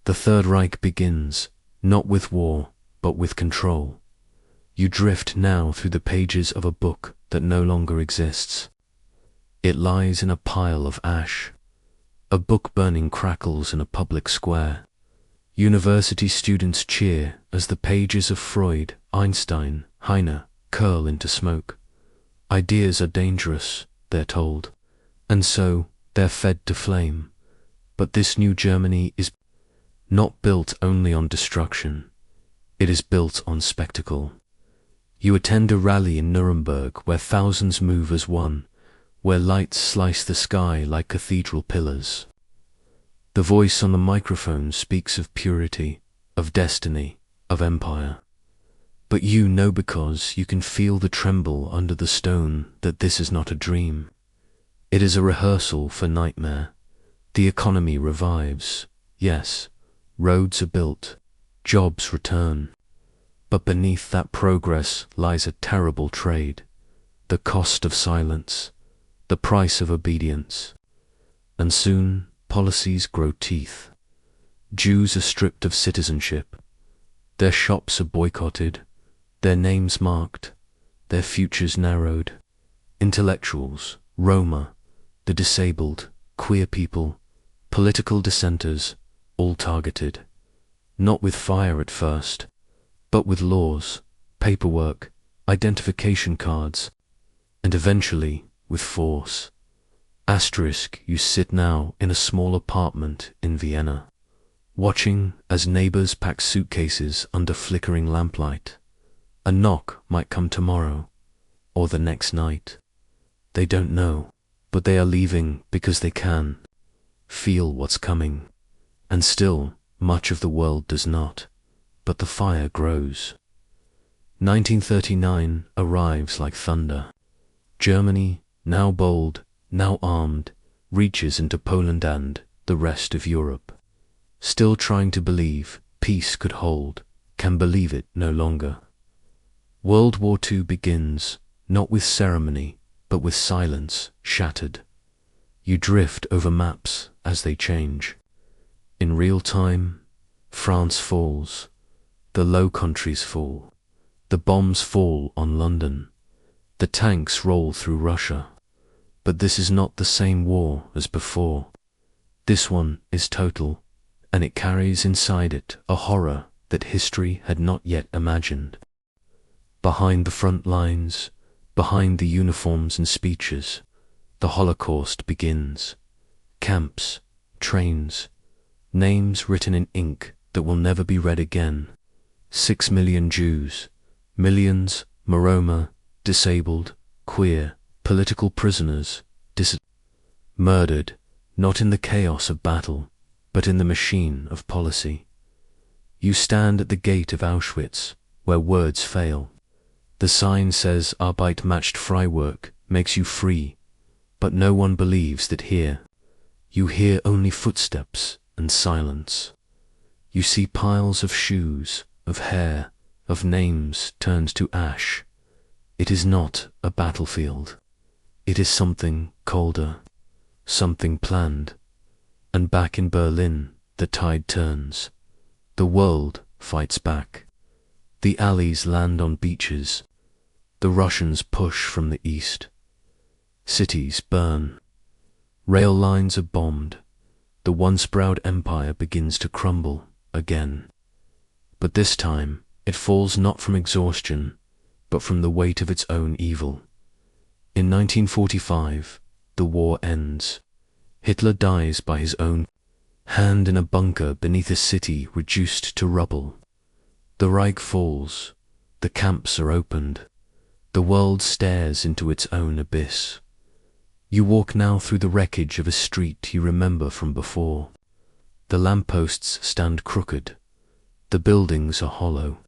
The Third Reich begins, not with war, but with control. You drift now through the pages of a book that no longer exists. It lies in a pile of ash. A book burning crackles in a public square. University students cheer as the pages of Freud, Einstein, Heine curl into smoke. Ideas are dangerous, they're told, and so they're fed to flame. But this new Germany is not built only on destruction. It is built on spectacle. You attend a rally in Nuremberg where thousands move as one, where lights slice the sky like cathedral pillars. The voice on the microphone speaks of purity, of destiny, of empire. But you know because you can feel the tremble under the stone that this is not a dream. It is a rehearsal for nightmare. The economy revives. Yes, roads are built, jobs return. But beneath that progress lies a terrible trade, the cost of silence, the price of obedience. And soon policies grow teeth. Jews are stripped of citizenship. Their shops are boycotted, their names marked, their futures narrowed. Intellectuals, Roma, the disabled, queer people, political dissenters, all targeted. Not with fire at first, but with laws, paperwork, identification cards, and eventually with force. Asterisk, you sit now in a small apartment in Vienna, watching as neighbors pack suitcases under flickering lamplight. A knock might come tomorrow, or the next night. They don't know, but they are leaving because they can feel what's coming. And still, much of the world does not, but the fire grows. 1939 arrives like thunder. Germany, now bold, now armed, reaches into Poland and the rest of Europe. Still trying to believe peace could hold, can believe it no longer. World War II begins, not with ceremony, but with silence shattered. You drift over maps as they change. In real time, France falls, the Low Countries fall, the bombs fall on London, the tanks roll through Russia. But this is not the same war as before. This one is total, and it carries inside it a horror that history had not yet imagined. Behind the front lines, behind the uniforms and speeches, the Holocaust begins. Camps, trains, names written in ink that will never be read again. 6 million Jews, millions Roma, disabled, queer, political prisoners, murdered, not in the chaos of battle, but in the machine of policy. You stand at the gate of Auschwitz, where words fail. The sign says Arbeit matched Freiwerk, makes you free, but no one believes that here. You hear only footsteps and silence. You see piles of shoes, of hair, of names turned to ash. It is not a battlefield. It is something colder, something planned. And back in Berlin, the tide turns. The world fights back. The alleys land on beaches. The Russians push from the east. Cities burn. Rail lines are bombed. The once proud empire begins to crumble again. But this time, it falls not from exhaustion, but from the weight of its own evil. In 1945, the war ends. Hitler dies by his own hand in a bunker beneath a city reduced to rubble. The Reich falls. The camps are opened. The world stares into its own abyss. You walk now through the wreckage of a street you remember from before. The lampposts stand crooked. The buildings are hollow.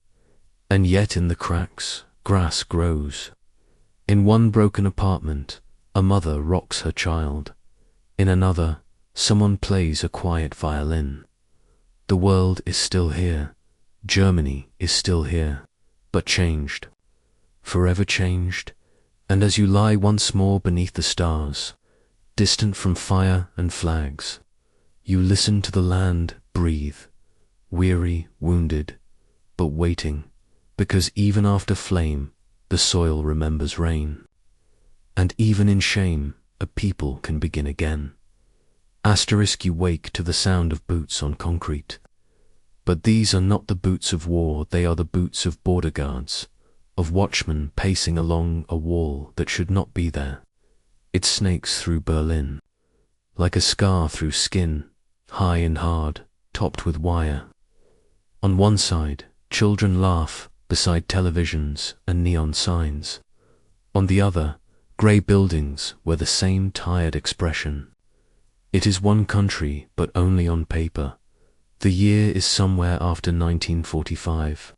And yet in the cracks, grass grows. In one broken apartment, a mother rocks her child. In another, someone plays a quiet violin. The world is still here, Germany is still here, but changed, forever changed, and as you lie once more beneath the stars, distant from fire and flags, you listen to the land breathe, weary, wounded, but waiting, because even after flame, the soil remembers rain. And even in shame, a people can begin again. Asterisk, you wake to the sound of boots on concrete. But these are not the boots of war, they are the boots of border guards, of watchmen pacing along a wall that should not be there. It snakes through Berlin, like a scar through skin, high and hard, topped with wire. On one side, children laugh beside televisions and neon signs. On the other, grey buildings wear the same tired expression. It is one country, but only on paper. The year is somewhere after 1945,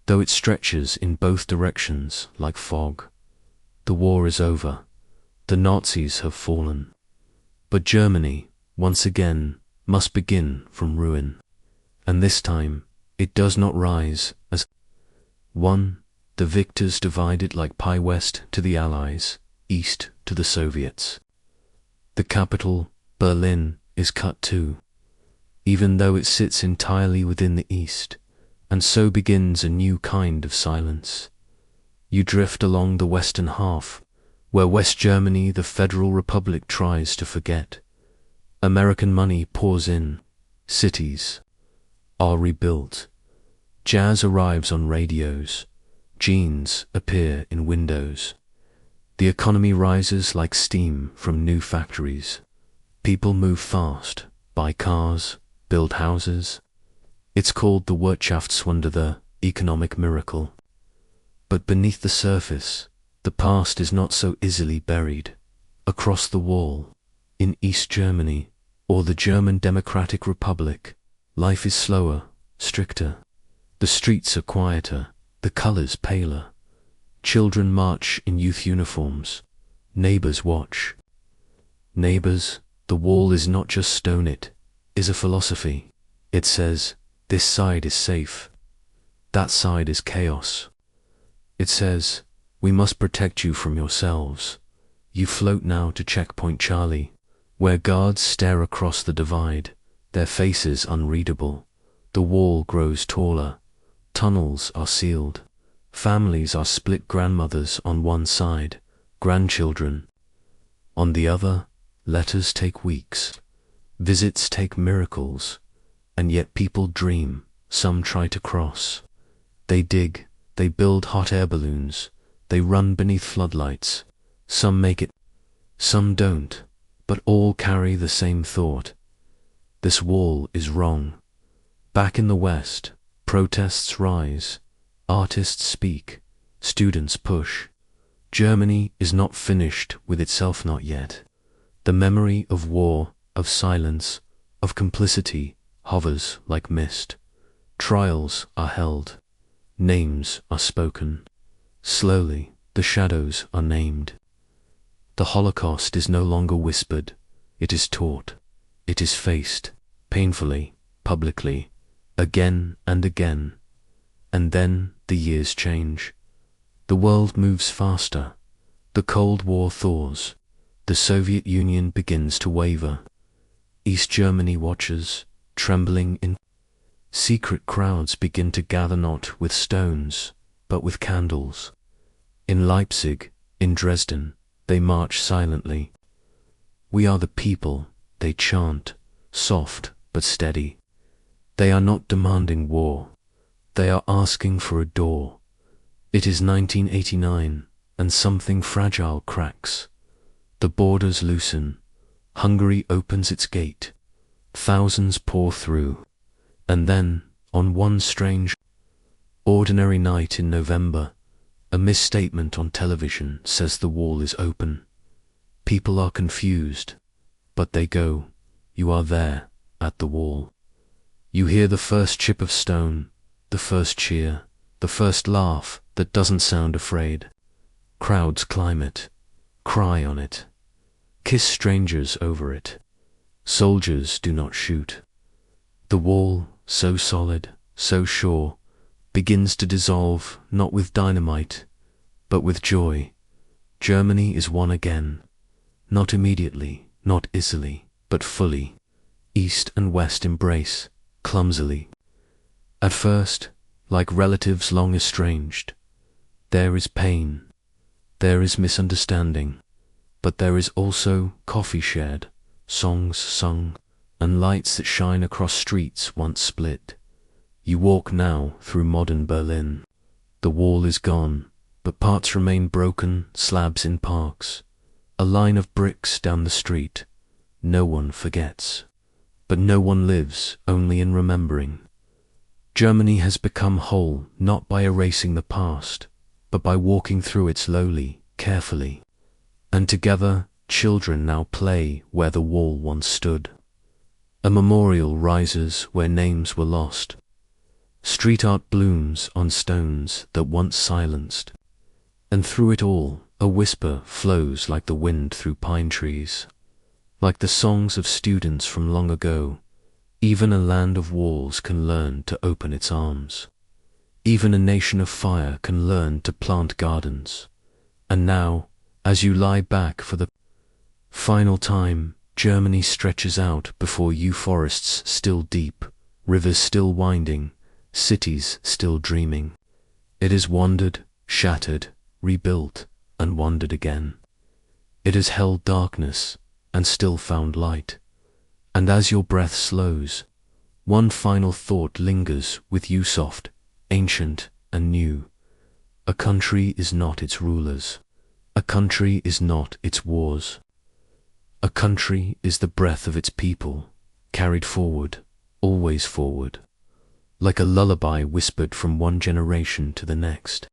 though it stretches in both directions like fog. The war is over. The Nazis have fallen. But Germany, once again, must begin from ruin. And this time, it does not rise as one. The victors divided like pie, west to the Allies, east to the Soviets. The capital, Berlin, is cut too, even though it sits entirely within the East, and so begins a new kind of silence. You drift along the western half, where West Germany, the Federal Republic, tries to forget. American money pours in, cities are rebuilt, jazz arrives on radios, jeans appear in windows. The economy rises like steam from new factories. People move fast, buy cars, build houses. It's called the Wirtschaftswunder, the economic miracle. But beneath the surface, the past is not so easily buried. Across the wall, in East Germany, or the German Democratic Republic, life is slower, stricter. The streets are quieter, the colors paler. Children march in youth uniforms. Neighbors watch. Neighbors, the wall is not just stone, it is a philosophy. It says, this side is safe, that side is chaos. It says, we must protect you from yourselves. You float now to checkpoint Charlie, where guards stare across the divide, their faces unreadable. The wall grows taller, tunnels are sealed, families are split, grandmothers on one side, grandchildren on the other. Letters take weeks, visits take miracles, and yet people dream. Some try to cross. They dig, they build hot air balloons, they run beneath floodlights. Some make it, some don't, but all carry the same thought. This wall is wrong. Back in the West, protests rise, artists speak, students push. Germany is not finished with itself, not yet. The memory of war, of silence, of complicity hovers like mist. Trials are held, names are spoken. Slowly, the shadows are named. The Holocaust is no longer whispered, it is taught, it is faced, painfully, publicly, again and again. And then the years change. The world moves faster. The Cold War thaws. The Soviet Union begins to waver. East Germany watches, trembling in. Secret crowds begin to gather, not with stones, but with candles. In Leipzig, in Dresden, they march silently. We are the people, they chant, soft but steady. They are not demanding war. They are asking for a door. It is 1989, and something fragile cracks. The borders loosen. Hungary opens its gate. Thousands pour through. And then, on one strange, ordinary night in November, a misstatement on television says the wall is open. People are confused, but they go. You are there, at the wall. You hear the first chip of stone, the first cheer, the first laugh that doesn't sound afraid. Crowds climb it, cry on it. Kiss strangers over it. Soldiers do not shoot. The wall, so solid, so sure, begins to dissolve, not with dynamite, but with joy. Germany is one again. Not immediately, not easily, but fully. East and West embrace, clumsily. At first, like relatives long estranged. There is pain, there is misunderstanding, but there is also coffee shared, songs sung, and lights that shine across streets once split. You walk now through modern Berlin. The wall is gone, but parts remain broken, slabs in parks. A line of bricks down the street. No one forgets. But no one lives, only in remembering. Germany has become whole not by erasing the past, but by walking through it slowly, carefully. And together, children now play where the wall once stood. A memorial rises where names were lost. Street art blooms on stones that once silenced. And through it all, a whisper flows like the wind through pine trees. Like the songs of students from long ago, even a land of walls can learn to open its arms. Even a nation of fire can learn to plant gardens. And now, as you lie back for the final time, Germany stretches out before you, forests still deep, rivers still winding, cities still dreaming. It has wandered, shattered, rebuilt, and wandered again. It has held darkness, and still found light. And as your breath slows, one final thought lingers with you, soft, ancient, and new. A country is not its rulers. A country is not its wars. A country is the breath of its people, carried forward, always forward, like a lullaby whispered from one generation to the next.